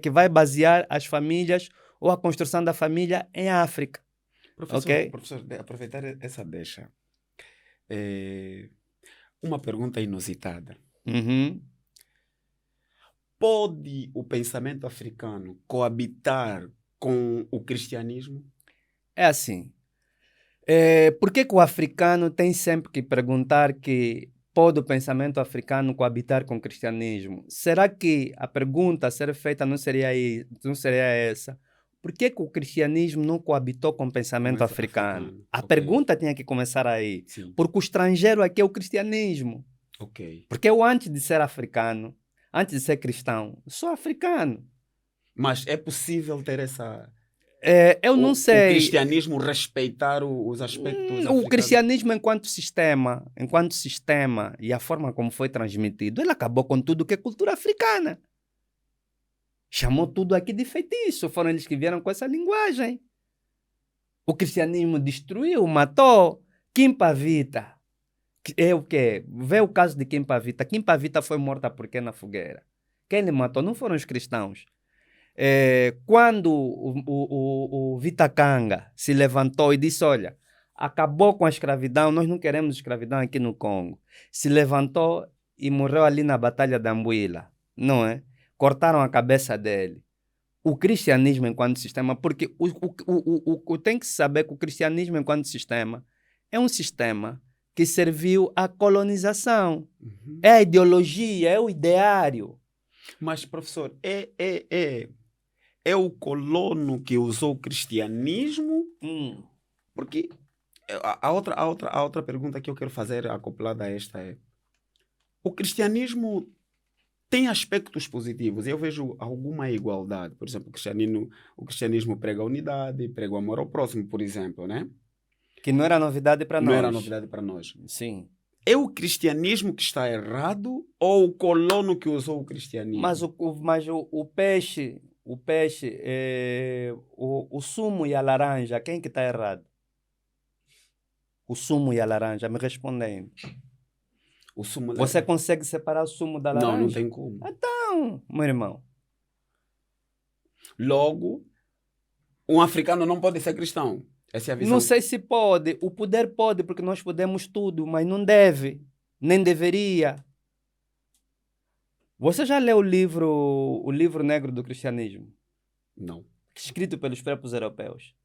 que vai basear as famílias ou a construção da família em África. Professor, aproveitar essa deixa. Uma pergunta inusitada. Pode o pensamento africano coabitar com o cristianismo? É assim. Por que o africano tem sempre que perguntar que pode o pensamento africano coabitar com o cristianismo? Será que a pergunta a ser feita não seria essa? Por que o cristianismo não coabitou com o pensamento africano? A pergunta tinha que começar aí. Sim. Porque o estrangeiro aqui é o cristianismo. Ok. Porque eu, antes de ser africano, antes de ser cristão, sou africano. Mas é possível ter essa... Eu não O sei. cristianismo respeitar os aspectos O africanos? cristianismo, enquanto sistema, e a forma como foi transmitido, ele acabou com tudo que é cultura africana. Chamou tudo aqui de feitiço. Foram eles que vieram com essa linguagem. O cristianismo destruiu, matou. Kim Pavita. É o quê? Vê o caso de Kim Pavita. Kim Pavita foi morta por quê na fogueira? Quem ele matou não foram os cristãos. Quando o Vita Kanga se levantou e disse, olha, acabou com a escravidão, nós não queremos escravidão aqui no Congo. Se levantou e morreu ali na Batalha da Ambuila, não é? Cortaram a cabeça dele. O cristianismo enquanto sistema, porque tem que saber que o cristianismo enquanto sistema é um sistema que serviu à colonização. Uhum. É a ideologia, é o ideário. Mas, professor, é o colono que usou o cristianismo? Porque a outra pergunta que eu quero fazer acoplada a esta é: o cristianismo tem aspectos positivos. Eu vejo alguma igualdade. Por exemplo, o cristianismo prega a unidade, prega o amor ao próximo, por exemplo, né? Que não era novidade para nós. Não era novidade para nós. Sim. É o cristianismo que está errado ou o colono que usou o cristianismo? Mas o peixe, o sumo e a laranja, quem que está errado? O sumo e a laranja, me respondendo. Você consegue separar o sumo da laranja? Não tem como. Então, meu irmão. Logo, um africano não pode ser cristão. Essa é a visão. Não sei se pode. O poder pode, porque nós podemos tudo, mas não deve. Nem deveria. Você já leu o livro negro do cristianismo? Não. Escrito pelos próprios europeus.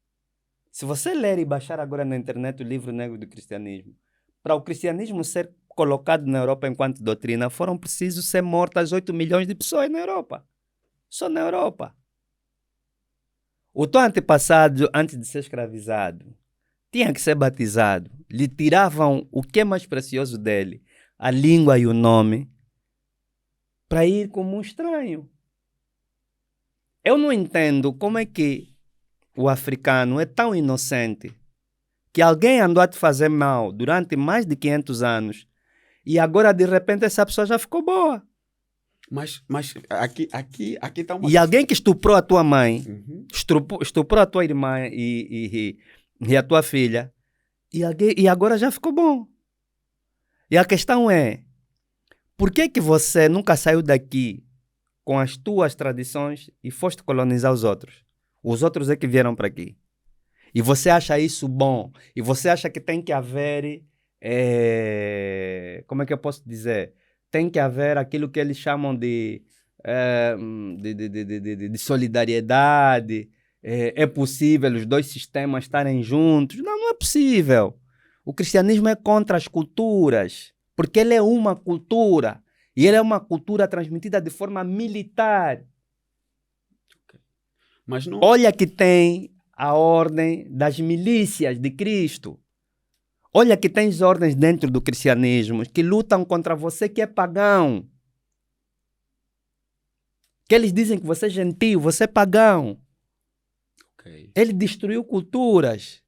Se você ler e baixar agora na internet o livro negro do cristianismo, para o cristianismo ser colocado na Europa enquanto doutrina, foram precisos ser mortas 8 milhões de pessoas na Europa. Só na Europa. O teu antepassado, antes de ser escravizado, tinha que ser batizado. Lhe tiravam o que é mais precioso dele, a língua e o nome, para ir como um estranho. Eu não entendo como é que o africano é tão inocente que alguém andou a te fazer mal durante mais de 500 anos e agora, de repente, essa pessoa já ficou boa. Mas aqui está uma... E alguém que estuprou a tua mãe, Uhum. estuprou a tua irmã e a tua filha, e agora já ficou bom. E a questão é, por que você nunca saiu daqui com as tuas tradições e foste colonizar os outros? Os outros é que vieram para aqui. E você acha isso bom? E você acha que tem que haver... como é que eu posso dizer? Tem que haver aquilo que eles chamam de solidariedade. É possível os dois sistemas estarem juntos? Não, não é possível. O cristianismo é contra as culturas, porque ele é uma cultura. E ele é uma cultura transmitida de forma militar. Mas não... Olha que tem a ordem das milícias de Cristo. Olha que tens ordens dentro do cristianismo que lutam contra você que é pagão. Que eles dizem que você é gentio, você é pagão. Okay. Ele destruiu culturas.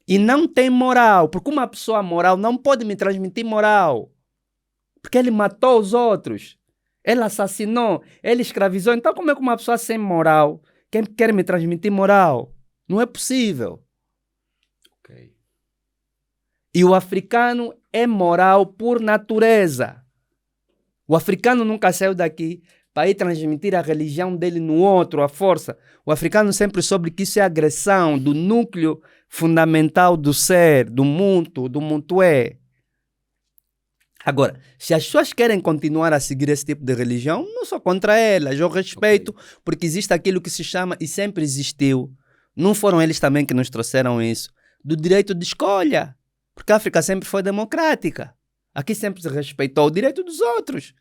E não tem moral, porque uma pessoa moral não pode me transmitir moral. Porque ele matou os outros. Ele assassinou, ele escravizou. Então como é que uma pessoa sem moral quer me transmitir moral? Não é possível. Okay. E o africano é moral por natureza. O africano nunca saiu daqui para ir transmitir a religião dele no outro, a força. O africano sempre soube que isso é agressão do núcleo fundamental do ser, do mundo é. Agora, se as pessoas querem continuar a seguir esse tipo de religião, não sou contra elas, eu respeito, porque existe aquilo que se chama, e sempre existiu, não foram eles também que nos trouxeram isso, do direito de escolha. Porque a África sempre foi democrática. Aqui sempre se respeitou o direito dos outros.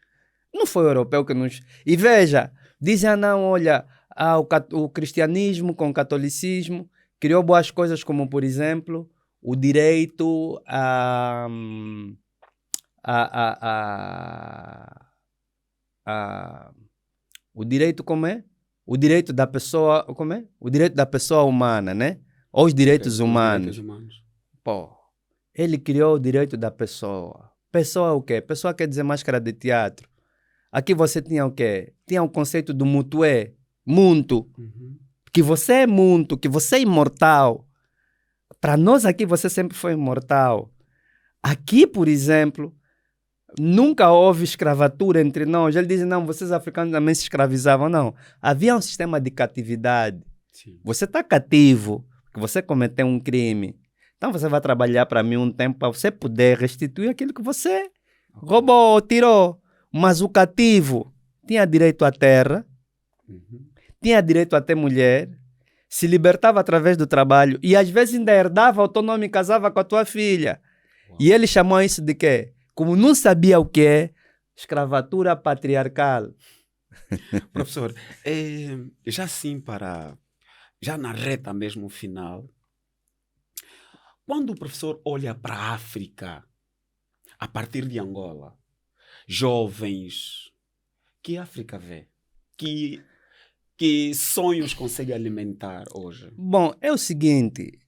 Não foi o europeu que nos... E veja, dizem, não, olha, o cristianismo com o catolicismo criou boas coisas como, por exemplo, o direito o direito como é? O direito da pessoa, como é? O direito da pessoa humana, né? Ou os direitos Os humanos. direitos humanos. Pô, ele criou o direito da pessoa. Pessoa é o quê? Pessoa quer dizer máscara de teatro. Aqui você tinha o quê? Tinha o conceito do mutué, muntu. Uhum. Que você é muntu, que você é imortal. Para nós aqui você sempre foi imortal. Aqui, por exemplo, nunca houve escravatura entre nós. Ele diz, não, vocês africanos também se escravizavam. Não. Havia um sistema de catividade. Sim. Você está cativo, porque você cometeu um crime. Então você vai trabalhar para mim um tempo para você poder restituir aquilo que você roubou ou tirou. Mas o cativo tinha direito à terra, Uhum. tinha direito a ter mulher, se libertava através do trabalho e às vezes ainda herdava autonômico e casava com a tua filha. Uau. E ele chamou isso de quê? Como não sabia o que é, escravatura patriarcal. Professor, já assim já na reta mesmo final, quando o professor olha para a África, a partir de Angola, jovens, que África vê? Que sonhos consegue alimentar hoje? Bom, é o seguinte,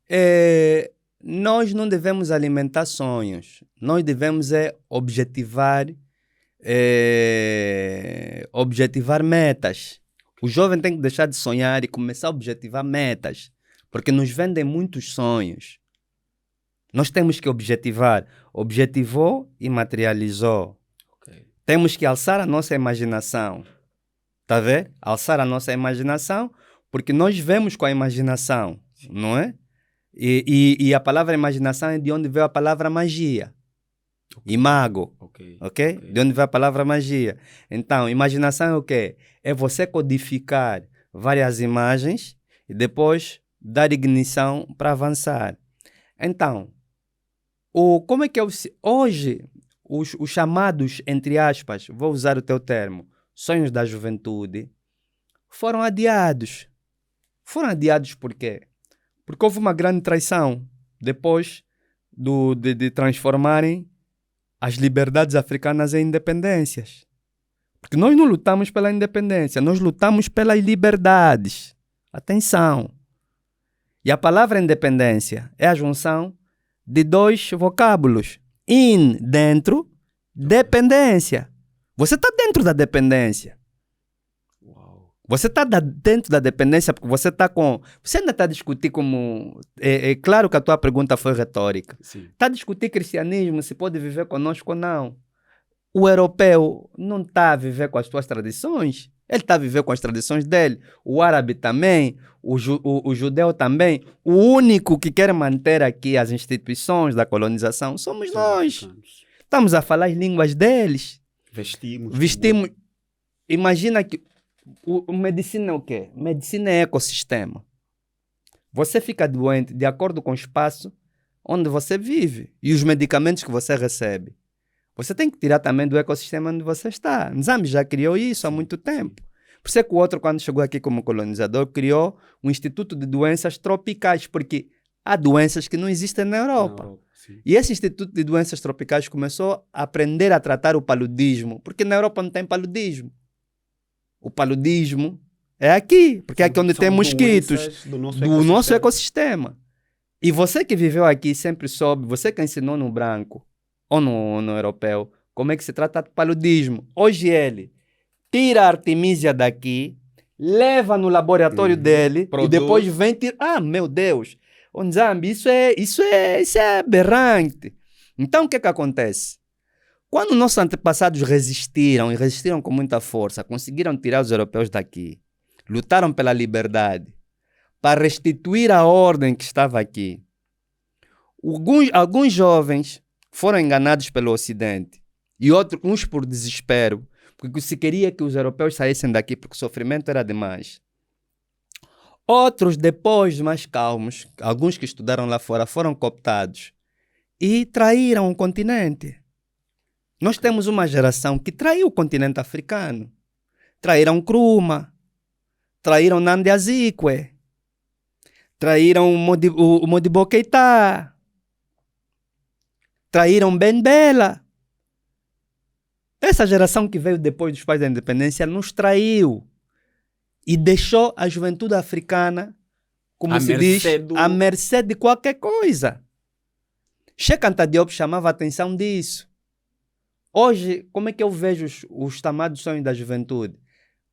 nós não devemos alimentar sonhos, nós devemos objetivar metas. O jovem tem que deixar de sonhar e começar a objetivar metas, porque nos vendem muitos sonhos. Nós temos que objetivar. Objetivou e materializou. Okay. Temos que alçar a nossa imaginação. Tá vendo? Alçar a nossa imaginação, porque nós vemos com a imaginação, sim, não é? E a palavra imaginação é de onde veio a palavra magia. Okay. Imago. Okay? De onde veio a palavra magia. Então, imaginação é o quê? É você codificar várias imagens e depois dar ignição para avançar. Então, como é que hoje os chamados, entre aspas, vou usar o teu termo, sonhos da juventude, foram adiados. Foram adiados por quê? Porque houve uma grande traição depois de transformarem as liberdades africanas em independências. Porque nós não lutamos pela independência, nós lutamos pelas liberdades. Atenção! E a palavra independência é a junção de dois vocábulos. In, dentro, dependência. Você está dentro da dependência. Uau. Você está dentro da dependência porque você está com... Você ainda está a discutir como... É claro que a tua pergunta foi retórica. Está a discutir cristianismo, se pode viver conosco ou não. O europeu não está a viver com as suas tradições. Ele está a viver com as tradições dele. O árabe também. O judeu também. O único que quer manter aqui as instituições da colonização somos nós. Estamos a falar as línguas deles. Vestimos. Imagina que medicina é o quê? Medicina é ecossistema. Você fica doente de acordo com o espaço onde você vive e os medicamentos que você recebe. Você tem que tirar também do ecossistema onde você está. Nzambi já criou isso há muito tempo. Por isso é que o outro, quando chegou aqui como colonizador, criou um Instituto de Doenças Tropicais, porque há doenças que não existem na Europa. E esse Instituto de Doenças Tropicais começou a aprender a tratar o paludismo, porque na Europa não tem paludismo. O paludismo é aqui, porque é aqui onde tem mosquitos do nosso ecossistema. E você que viveu aqui sempre soube, você que ensinou no branco ou no europeu, como é que se trata de paludismo. Hoje ele tira a artemisia daqui, leva no laboratório dele e depois vem tirar... Ah, meu Deus! Nzambi, isso é aberrante. Então, o que acontece? Quando nossos antepassados resistiram, e resistiram com muita força, conseguiram tirar os europeus daqui, lutaram pela liberdade, para restituir a ordem que estava aqui, alguns jovens foram enganados pelo Ocidente, e outros, uns por desespero, porque se queria que os europeus saíssem daqui, porque o sofrimento era demais. Outros, depois mais calmos, alguns que estudaram lá fora, foram cooptados e traíram o continente. Nós temos uma geração que traiu o continente africano. Traíram Nkrumah, traíram Nnamdi Azikiwe, traíram o Modibo Keïta, traíram Ben Bella. Essa geração que veio depois dos pais da independência nos traiu e deixou a juventude africana, como se diz, à mercê de qualquer coisa. Cheikh Anta Diop chamava a atenção disso. Hoje, como é que eu vejo os chamados sonhos da juventude?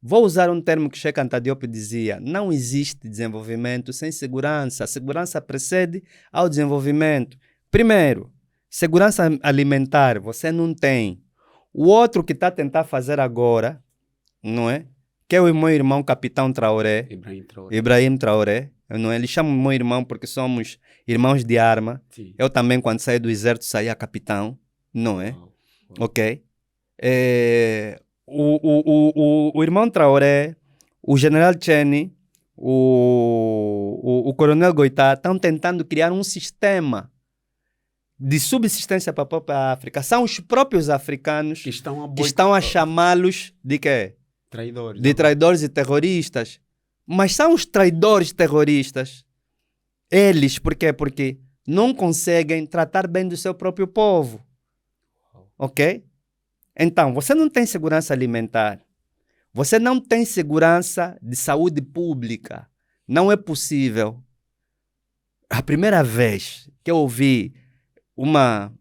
Vou usar um termo que Cheikh Anta Diop dizia: não existe desenvolvimento sem segurança. A segurança precede ao desenvolvimento. Primeiro, segurança alimentar, você não tem. O outro que está a tentar fazer agora, não é? Que é o meu irmão Capitão Traoré, Ibrahim Traoré, não é? Ele chama meu irmão porque somos irmãos de arma. Sim. Eu também, quando saí do exército, saía capitão, não é? Uau. Ok? O irmão Traoré, o general Cheni, o coronel Goitá estão tentando criar um sistema de subsistência para a própria África. São os próprios africanos que estão a chamá-los de quê? Traidores. De traidores e terroristas. Mas são os traidores terroristas. Eles, por quê? Porque não conseguem tratar bem do seu próprio povo. Ok? Então, você não tem segurança alimentar. Você não tem segurança de saúde pública. Não é possível. A primeira vez que eu ouvi uma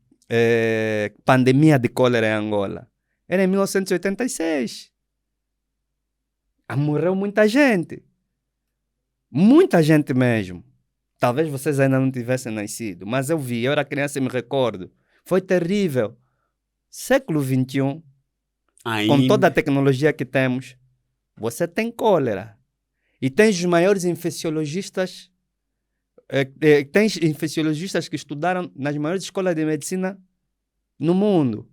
pandemia de cólera em Angola era em 1986. Morreu muita gente. Muita gente mesmo. Talvez vocês ainda não tivessem nascido, mas eu vi, eu era criança e me recordo. Foi terrível. Século XXI, com toda a tecnologia que temos, você tem cólera. E tens os maiores infecciologistas, tens infecciologistas que estudaram nas maiores escolas de medicina no mundo.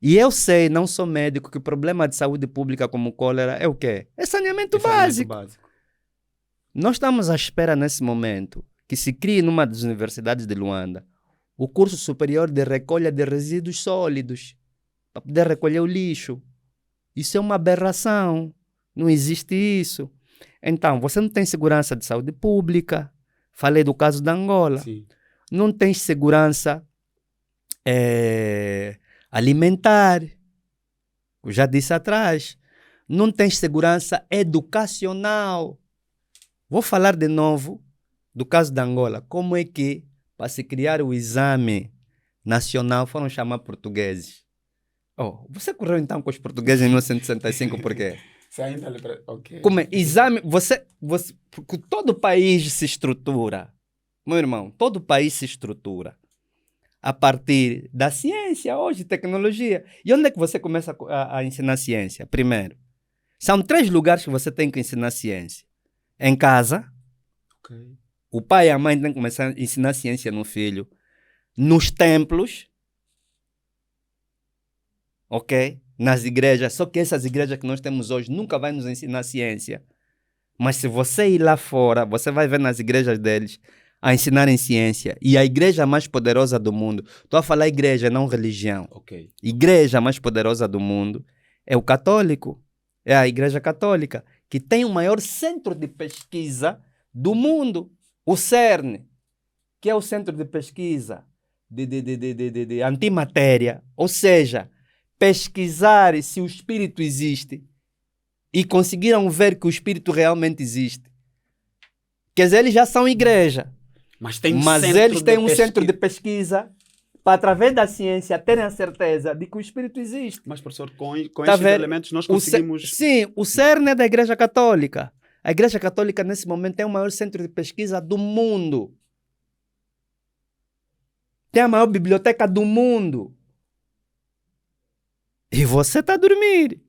E eu sei, não sou médico, que o problema de saúde pública como cólera é o quê? É saneamento básico. Nós estamos à espera nesse momento que se crie numa das universidades de Luanda o curso superior de recolha de resíduos sólidos para poder recolher o lixo. Isso é uma aberração. Não existe isso. Então, você não tem segurança de saúde pública. Falei do caso da Angola. Sim. Não tem segurança alimentar. Eu já disse atrás. Não tem segurança educacional. Vou falar de novo do caso da Angola. Como é que, para se criar o exame nacional, foram chamar portugueses? Você correu então com os portugueses em 1965 por quê? Okay. Como é? Exame, porque todo país se estrutura, meu irmão, todo país se estrutura a partir da ciência, hoje, tecnologia. E onde é que você começa a ensinar ciência? Primeiro, são 3 lugares que você tem que ensinar ciência. Em casa, okay. O pai e a mãe têm que começar a ensinar ciência no filho. Nos templos, ok? Nas igrejas, só que essas igrejas que nós temos hoje nunca vai nos ensinar ciência. Mas se você ir lá fora, você vai ver nas igrejas deles a ensinarem ciência. E a igreja mais poderosa do mundo, estou a falar igreja, não religião. Okay. Igreja mais poderosa do mundo é o católico, é a igreja católica, que tem o maior centro de pesquisa do mundo, o CERN, que é o centro de pesquisa de antimatéria, ou seja, pesquisar se o espírito existe e conseguiram ver que o espírito realmente existe. Quer dizer, eles já são igreja, mas eles têm um centro de pesquisa para, através da ciência, terem a certeza de que o espírito existe. Mas, professor, com esses elementos nós conseguimos... Sim, o CERN é da Igreja Católica. A Igreja Católica, nesse momento, é o maior centro de pesquisa do mundo. Tem a maior biblioteca do mundo. E você está a dormir.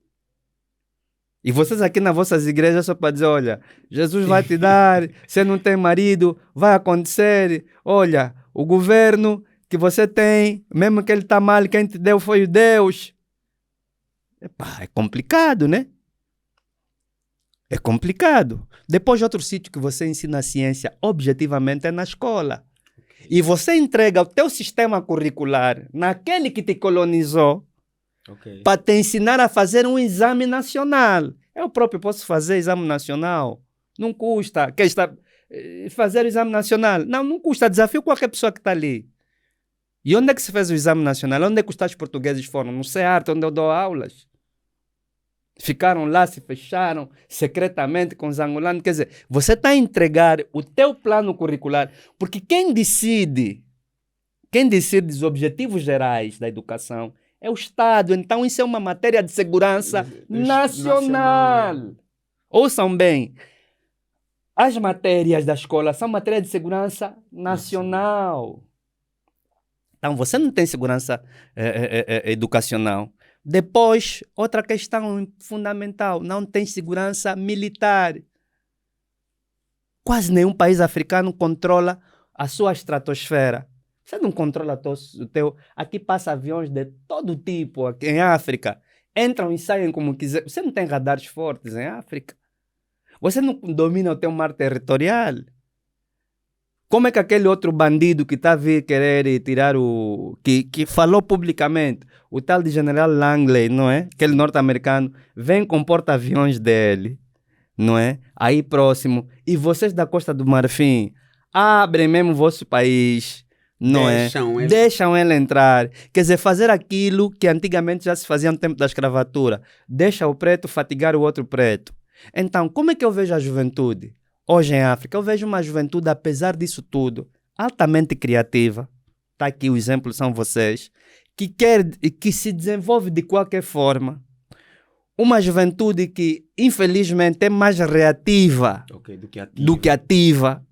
E vocês aqui nas vossas igrejas só para dizer, olha, Jesus vai te dar, você não tem marido, vai acontecer, olha, o governo que você tem, mesmo que ele está mal, quem te deu foi o Deus. Epá, é complicado, né? É complicado. Depois, outro sítio que você ensina a ciência objetivamente é na escola. E você entrega o teu sistema curricular naquele que te colonizou para te ensinar a fazer um exame nacional. Eu próprio posso fazer exame nacional. Não custa. Fazer o exame nacional? Não custa. Desafio qualquer pessoa que está ali. E onde é que se fez o exame nacional? Onde é que os tais portugueses foram? No CEART, onde eu dou aulas. Ficaram lá, se fecharam secretamente com os angolanos. Quer dizer, você está a entregar o teu plano curricular, porque quem decide os objetivos gerais da educação é o Estado. Então isso é uma matéria de segurança nacional. Ouçam bem, as matérias da escola são matéria de segurança nacional. Então você não tem segurança educacional. Depois, outra questão fundamental, não tem segurança militar. Quase nenhum país africano controla a sua estratosfera. Você não controla o teu... Aqui passa aviões de todo tipo, aqui em África. Entram e saem como quiser. Você não tem radares fortes em África. Você não domina o teu mar territorial. Como é que aquele outro bandido que está a vir querer tirar o... Que falou publicamente, o tal de General Langley, não é? Aquele norte-americano, vem com porta-aviões dele, não é? Aí próximo. E vocês da Costa do Marfim abrem mesmo o vosso país, não Deixam ele entrar. Quer dizer, fazer aquilo que antigamente já se fazia no tempo da escravatura. Deixa o preto fatigar o outro preto. Então, como é que eu vejo a juventude? Hoje em África, eu vejo uma juventude, apesar disso tudo, altamente criativa. Está aqui o exemplo, são vocês. Que se desenvolve de qualquer forma. Uma juventude que, infelizmente, é mais reativa do que ativa.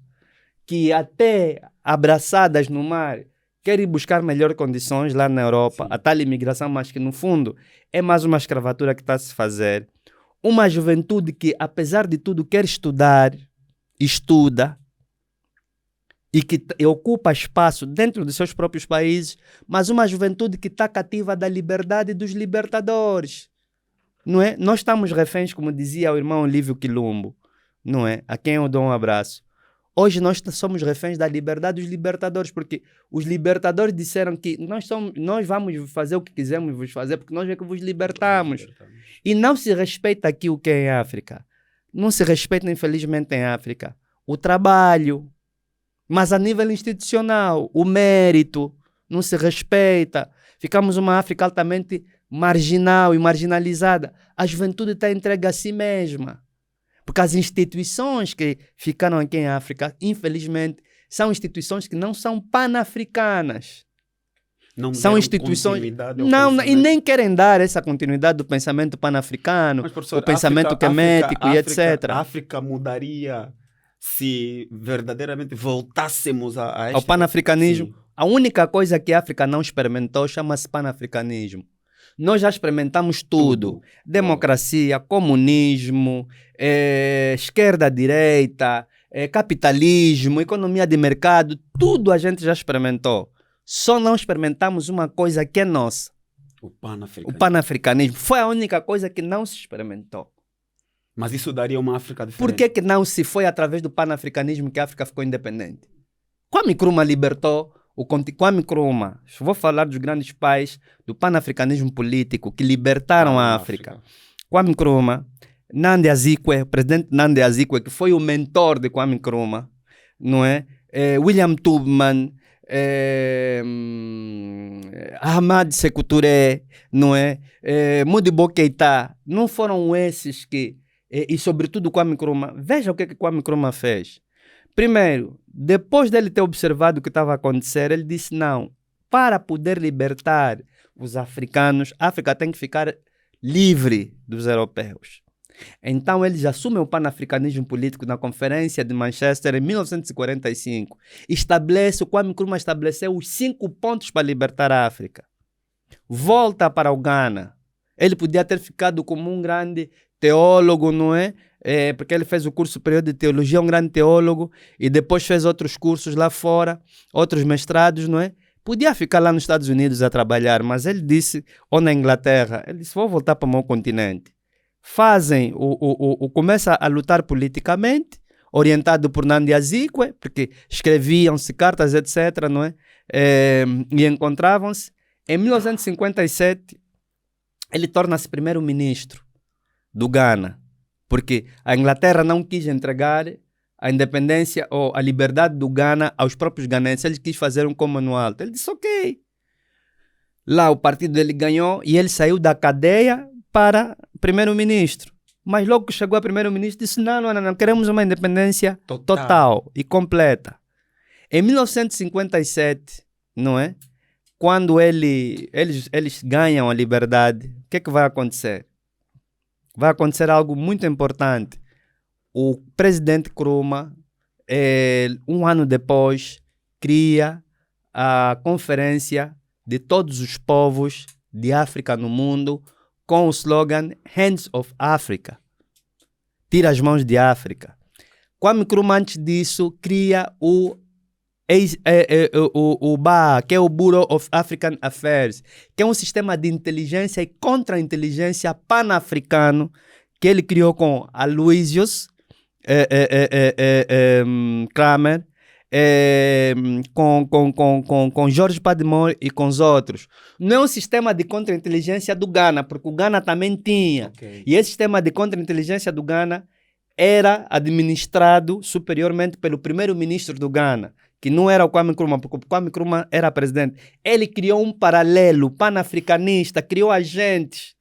Que até abraçadas no mar, querem buscar melhores condições lá na Europa. Sim. A tal imigração, mas que, no fundo, é mais uma escravatura que está a se fazer. Uma juventude que, apesar de tudo, quer estudar, estuda e que ocupa espaço dentro dos seus próprios países, mas uma juventude que está cativa da liberdade dos libertadores, não é? Nós estamos reféns, como dizia o irmão Olívio Quilombo, não é? A quem eu dou um abraço. Hoje nós somos reféns da liberdade dos libertadores, porque os libertadores disseram que nós vamos fazer o que quisermos vos fazer, porque nós é que vos libertamos. E não se respeita aqui o que é em África. Não se respeita, infelizmente, em África, o trabalho, mas a nível institucional, o mérito, não se respeita. Ficamos uma África altamente marginal e marginalizada. A juventude está entregue a si mesma. Porque as instituições que ficaram aqui em África, infelizmente, são instituições que não são panafricanas. Não são instituições e nem querem dar essa continuidade do pensamento panafricano, mas, professor, o pensamento quemético e etc. A África mudaria se verdadeiramente voltássemos ao panafricanismo. Sim. A única coisa que a África não experimentou chama-se panafricanismo. Nós já experimentamos tudo. Democracia, comunismo, esquerda-direita, capitalismo, economia de mercado, tudo a gente já experimentou. Só não experimentamos uma coisa que é nossa. O panafricanismo. Foi a única coisa que não se experimentou. Mas isso daria uma África diferente. Por que não se foi através do panafricanismo que a África ficou independente? Kwame Nkrumah libertou Kwame Nkrumah. Vou falar dos grandes pais do panafricanismo político que libertaram a África. Kwame Nkrumah, Nandi Azikiwe, o presidente Nandi Azikiwe, que foi o mentor de Kwame Nkrumah, não é? William Tubman, Ahmad Sékou Touré, não é? Modibo Keïta, não foram esses que, e sobretudo Kwame Nkrumah. Veja o que Kwame Nkrumah fez. Primeiro, depois dele ter observado o que estava a acontecer, ele disse não, para poder libertar os africanos, a África tem que ficar livre dos europeus. Então eles assumem o panafricanismo político na Conferência de Manchester em 1945. O Kwame Nkrumah estabeleceu os 5 pontos para libertar a África. Volta para o Ghana. Ele podia ter ficado como um grande teólogo, não é? Porque ele fez o curso superior de teologia, um grande teólogo, e depois fez outros cursos lá fora, outros mestrados, não é? Podia ficar lá nos Estados Unidos a trabalhar, mas ele disse, ou na Inglaterra, ele disse, vou voltar para o meu continente. Começa a lutar politicamente, orientado por Nandi Azikiwe, porque escreviam-se cartas, etc., não é? E encontravam-se. Em 1957, ele torna-se primeiro-ministro do Ghana, porque a Inglaterra não quis entregar a independência ou a liberdade do Ghana aos próprios ganenses. Ele quis fazer um Commonwealth. Ele disse, ok, Lá o partido dele ganhou e ele saiu da cadeia para primeiro-ministro. Mas logo que chegou a primeiro-ministro disse, não, queremos uma independência total e completa. Em 1957, não é? Quando eles ganham a liberdade, o que é que vai acontecer? Vai acontecer algo muito importante. O presidente Nkrumah, um ano depois, cria a Conferência de Todos os Povos de África no Mundo, com o slogan Hands of Africa. Tira as mãos de África. Kwame Nkrumah, antes disso, cria o BA, que é o Bureau of African Affairs, que é um sistema de inteligência e contra-inteligência pan-africano que ele criou com Aloysius Kramer, com Jorge Padmore e com os outros. Não é um sistema de contra-inteligência do Ghana, porque o Ghana também tinha. Okay. E esse sistema de contra-inteligência do Ghana era administrado superiormente pelo primeiro-ministro do Ghana, que não era o Kwame Nkrumah, porque o Kwame Nkrumah era presidente. Ele criou um paralelo pan-africanista, criou agentes.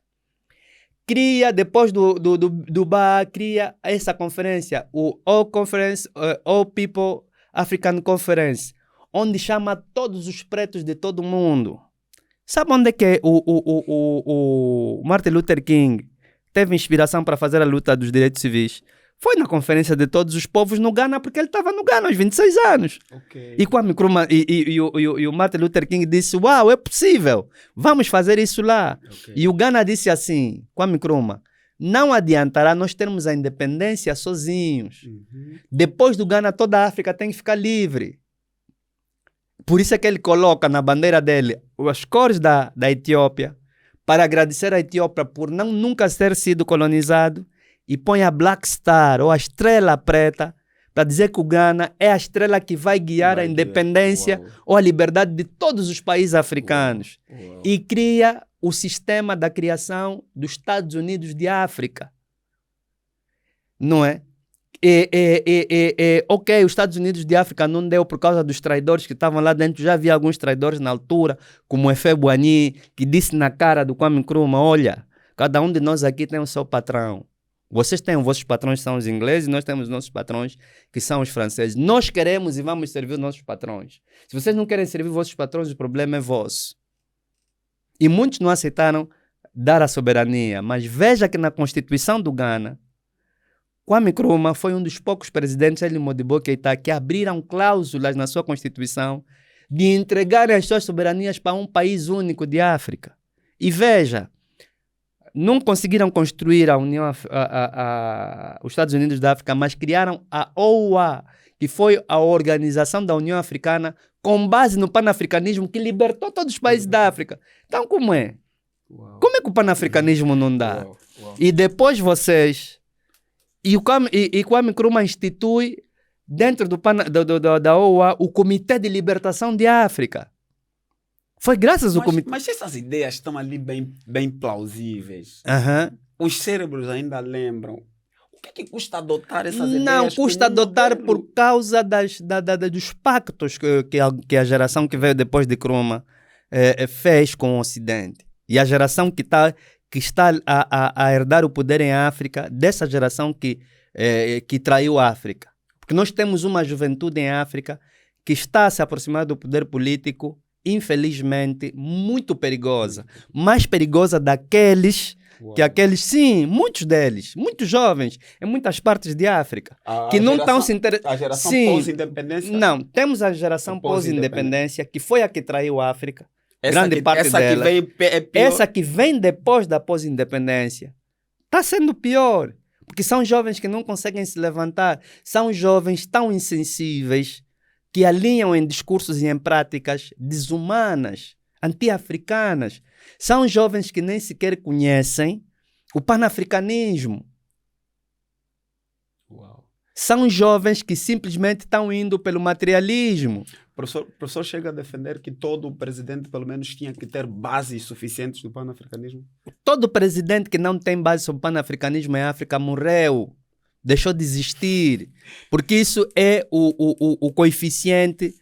Cria, depois do BA, cria essa conferência, o All Conference, All People African Conference, onde chama todos os pretos de todo mundo. Sabe onde é que o Martin Luther King teve inspiração para fazer a luta dos direitos civis? Foi na Conferência de Todos os Povos no Ghana, porque ele estava no Ghana aos 26 anos. Okay. E Kwame Nkrumah e o Martin Luther King disse, uau, é possível, vamos fazer isso lá. Okay. E o Ghana disse assim, Kwame Nkrumah, não adiantará nós termos a independência sozinhos. Uhum. Depois do Ghana, toda a África tem que ficar livre. Por isso é que ele coloca na bandeira dele as cores da Etiópia, para agradecer a Etiópia por nunca ter sido colonizado, e põe a Black Star, ou a estrela preta, para dizer que o Ghana é a estrela que vai guiar a independência ou a liberdade de todos os países africanos. Uau. E cria o sistema da criação dos Estados Unidos de África. Não é? Ok, os Estados Unidos de África não deu por causa dos traidores que estavam lá dentro. Já havia alguns traidores na altura, como Efe Boigny, que disse na cara do Kwame Nkrumah, olha, cada um de nós aqui tem o seu patrão. Vocês têm os vossos patrões, que são os ingleses, e nós temos os nossos patrões, que são os franceses. Nós queremos e vamos servir os nossos patrões. Se vocês não querem servir os vossos patrões, o problema é vosso. E muitos não aceitaram dar a soberania. Mas veja que na Constituição do Ghana, Kwame Nkrumah foi um dos poucos presidentes, ele e Modibo Keïta, que abriram cláusulas na sua Constituição de entregarem as suas soberanias para um país único de África. E veja, não conseguiram construir a União, os Estados Unidos da África, mas criaram a OUA, que foi a Organização da União Africana, com base no panafricanismo, que libertou todos os países da África. Então, como é? Uau. Como é que o panafricanismo não dá? Uau. E depois vocês... E Kwame Nkrumah institui, dentro da OUA, o Comitê de Libertação de África. Foi graças ao comitê. Mas essas ideias estão ali bem plausíveis. Uhum. Os cérebros ainda lembram. O que é que custa adotar essas ideias? Não custa adotar por causa dos pactos que a geração que veio depois de Nkrumah fez com o Ocidente. E a geração que está a herdar o poder em África, dessa geração que traiu a África. Porque nós temos uma juventude em África que está a se aproximar do poder político, infelizmente, muito perigosa. Mais perigosa daqueles, Uau. que aqueles, sim, muitos deles, muito jovens, em muitas partes de África, que não estão se interessando. A geração Sim, pós-independência? não, temos a geração pós-independência, que foi a que traiu a África. Grande parte essa dela. Que vem é pior. Essa que vem depois da pós-independência está sendo pior, porque são jovens que não conseguem se levantar, são jovens tão insensíveis que alinham em discursos e em práticas desumanas, anti-africanas. São jovens que nem sequer conhecem o panafricanismo. Uau. São jovens que simplesmente estão indo pelo materialismo. O professor chega a defender que todo presidente, pelo menos, tinha que ter bases suficientes do panafricanismo? Todo presidente que não tem base sobre o panafricanismo em África morreu, deixou de existir, porque isso é o coeficiente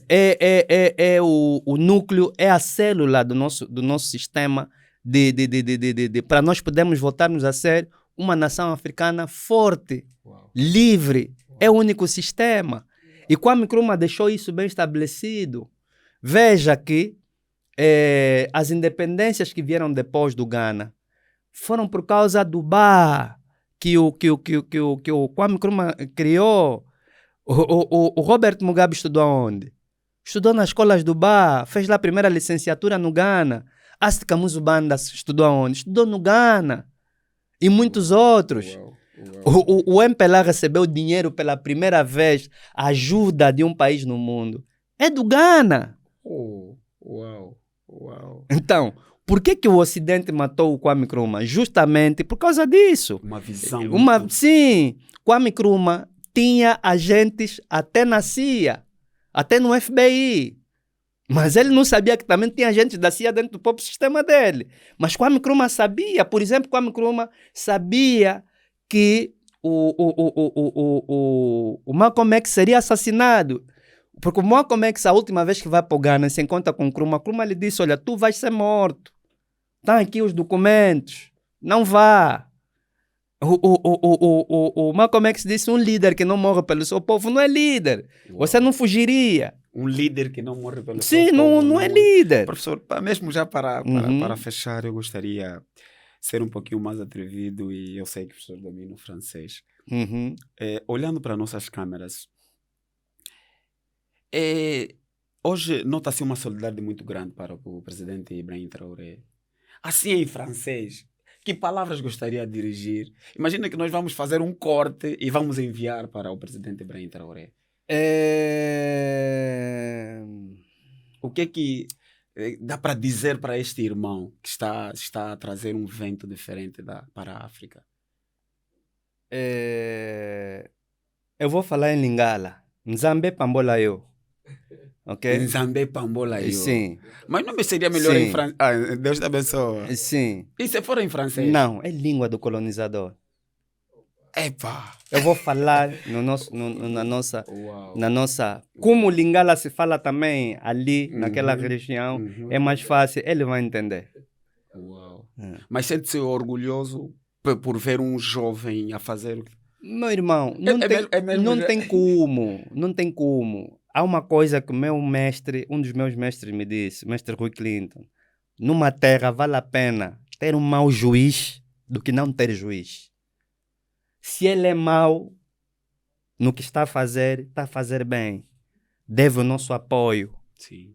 é o núcleo, é a célula do nosso sistema para nós podermos voltarmos a ser uma nação africana forte, livre. É o único sistema. E Kwame Nkrumah deixou isso bem estabelecido. Veja que as independências que vieram depois do Ghana foram por causa do Ba que o Kwame Nkrumah criou. O Robert Mugabe estudou onde? Estudou nas escolas do Ba, fez lá a primeira licenciatura no Ghana. Asti Kamuzu Banda estudou onde? Estudou no Ghana. E muitos outros. O MPLA recebeu dinheiro pela primeira vez, ajuda de um país no mundo. É do Ghana. Então, por que o Ocidente matou o Kwame Nkrumah? Justamente por causa disso. Uma visão. Sim, Kwame Nkrumah tinha agentes até na CIA, até no FBI. Mas ele não sabia que também tinha agentes da CIA dentro do próprio sistema dele. Mas Kwame Nkrumah sabia. Por exemplo, Kwame Nkrumah sabia que o Malcolm X seria assassinado. Porque o Malcolm X, a última vez que vai para o Ghana, se encontra com o Nkrumah, Nkrumah lhe disse, olha, tu vais ser morto. Estão aqui os documentos. Não vá. O Malcolm X disse, um líder que não morre pelo seu povo não é líder. Você não fugiria. Um líder que não morre pelo seu povo. Sim, não é é líder. Professor, mesmo já para fechar, eu gostaria de ser um pouquinho mais atrevido, e eu sei que o professor domina o francês. Olhando para nossas câmeras, hoje nota-se uma solidariedade muito grande para o presidente Ibrahim Traoré. Assim, em francês, que palavras gostaria de dirigir? Imagina que nós vamos fazer um corte e vamos enviar para o presidente Ibrahim Traoré. O que dá para dizer para este irmão que está a trazer um vento diferente para a África? Eu vou falar em Lingala. Nzambe Pambola eu. Okay? Nzambe Pambola eu. Sim. Mas não seria melhor em francês? Deus te abençoe. Sim. E se for em francês? Não, é língua do colonizador. Epa! Eu vou falar na nossa... Como o Lingala se fala também ali, naquela região, é mais fácil, ele vai entender. Mas sente-se orgulhoso por ver um jovem a fazer... Meu irmão, não tem como. Há uma coisa que um dos meus mestres me disse, mestre Rui Clinton, numa terra vale a pena ter um mau juiz do que não ter juiz. Se ele é mau no que está a fazer bem. Deve o nosso apoio. Sim.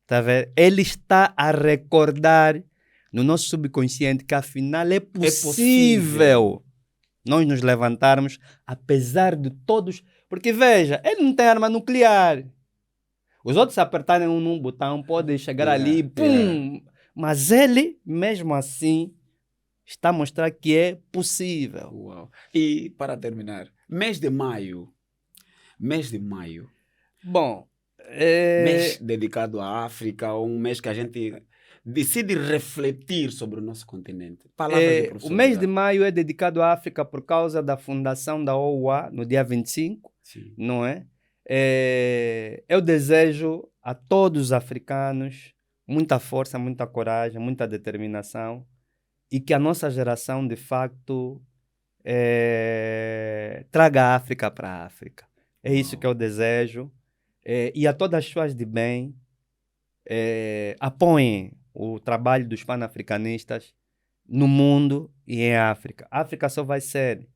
Tá vendo? Ele está a recordar no nosso subconsciente que afinal é possível nós nos levantarmos, apesar de todos... Porque veja, ele não tem arma nuclear. Os outros apertarem num botão, podem chegar ali, pum! Mas ele, mesmo assim, está a mostrar que é possível. Uau. E, para terminar, mês de maio. Bom... Mês dedicado à África, um mês que a gente decide refletir sobre o nosso continente. O mês de maio é dedicado à África por causa da fundação da OUA, no dia 25, Sim. Não é? Eu desejo a todos os africanos muita força, muita coragem, muita determinação, e que a nossa geração, de facto, traga a África para a África. É isso que eu desejo. E a todas as pessoas de bem, apoiem o trabalho dos pan-africanistas no mundo e em África. A África só vai ser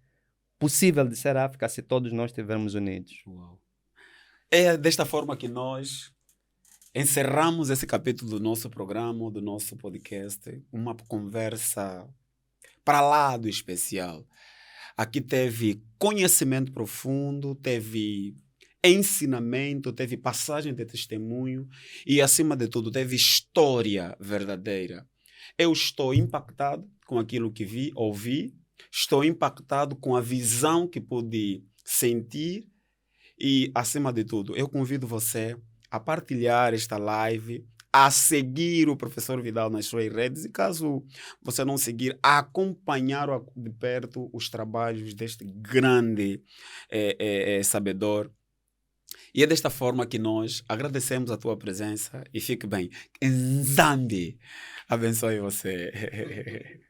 possível de ser África se todos nós estivermos unidos. Uau. É desta forma que nós encerramos esse capítulo do nosso programa, do nosso podcast, uma conversa para lá do especial. Aqui teve conhecimento profundo, teve ensinamento, teve passagem de testemunho e, acima de tudo, teve história verdadeira. Eu estou impactado com aquilo que vi, ouvi, estou impactado com a visão que pude sentir e, acima de tudo, eu convido você a partilhar esta live, a seguir o professor Vidal nas suas redes e, caso você não seguir, a acompanhar de perto os trabalhos deste grande sabedor. E é desta forma que nós agradecemos a tua presença e fique bem. Nzambi abençoe você.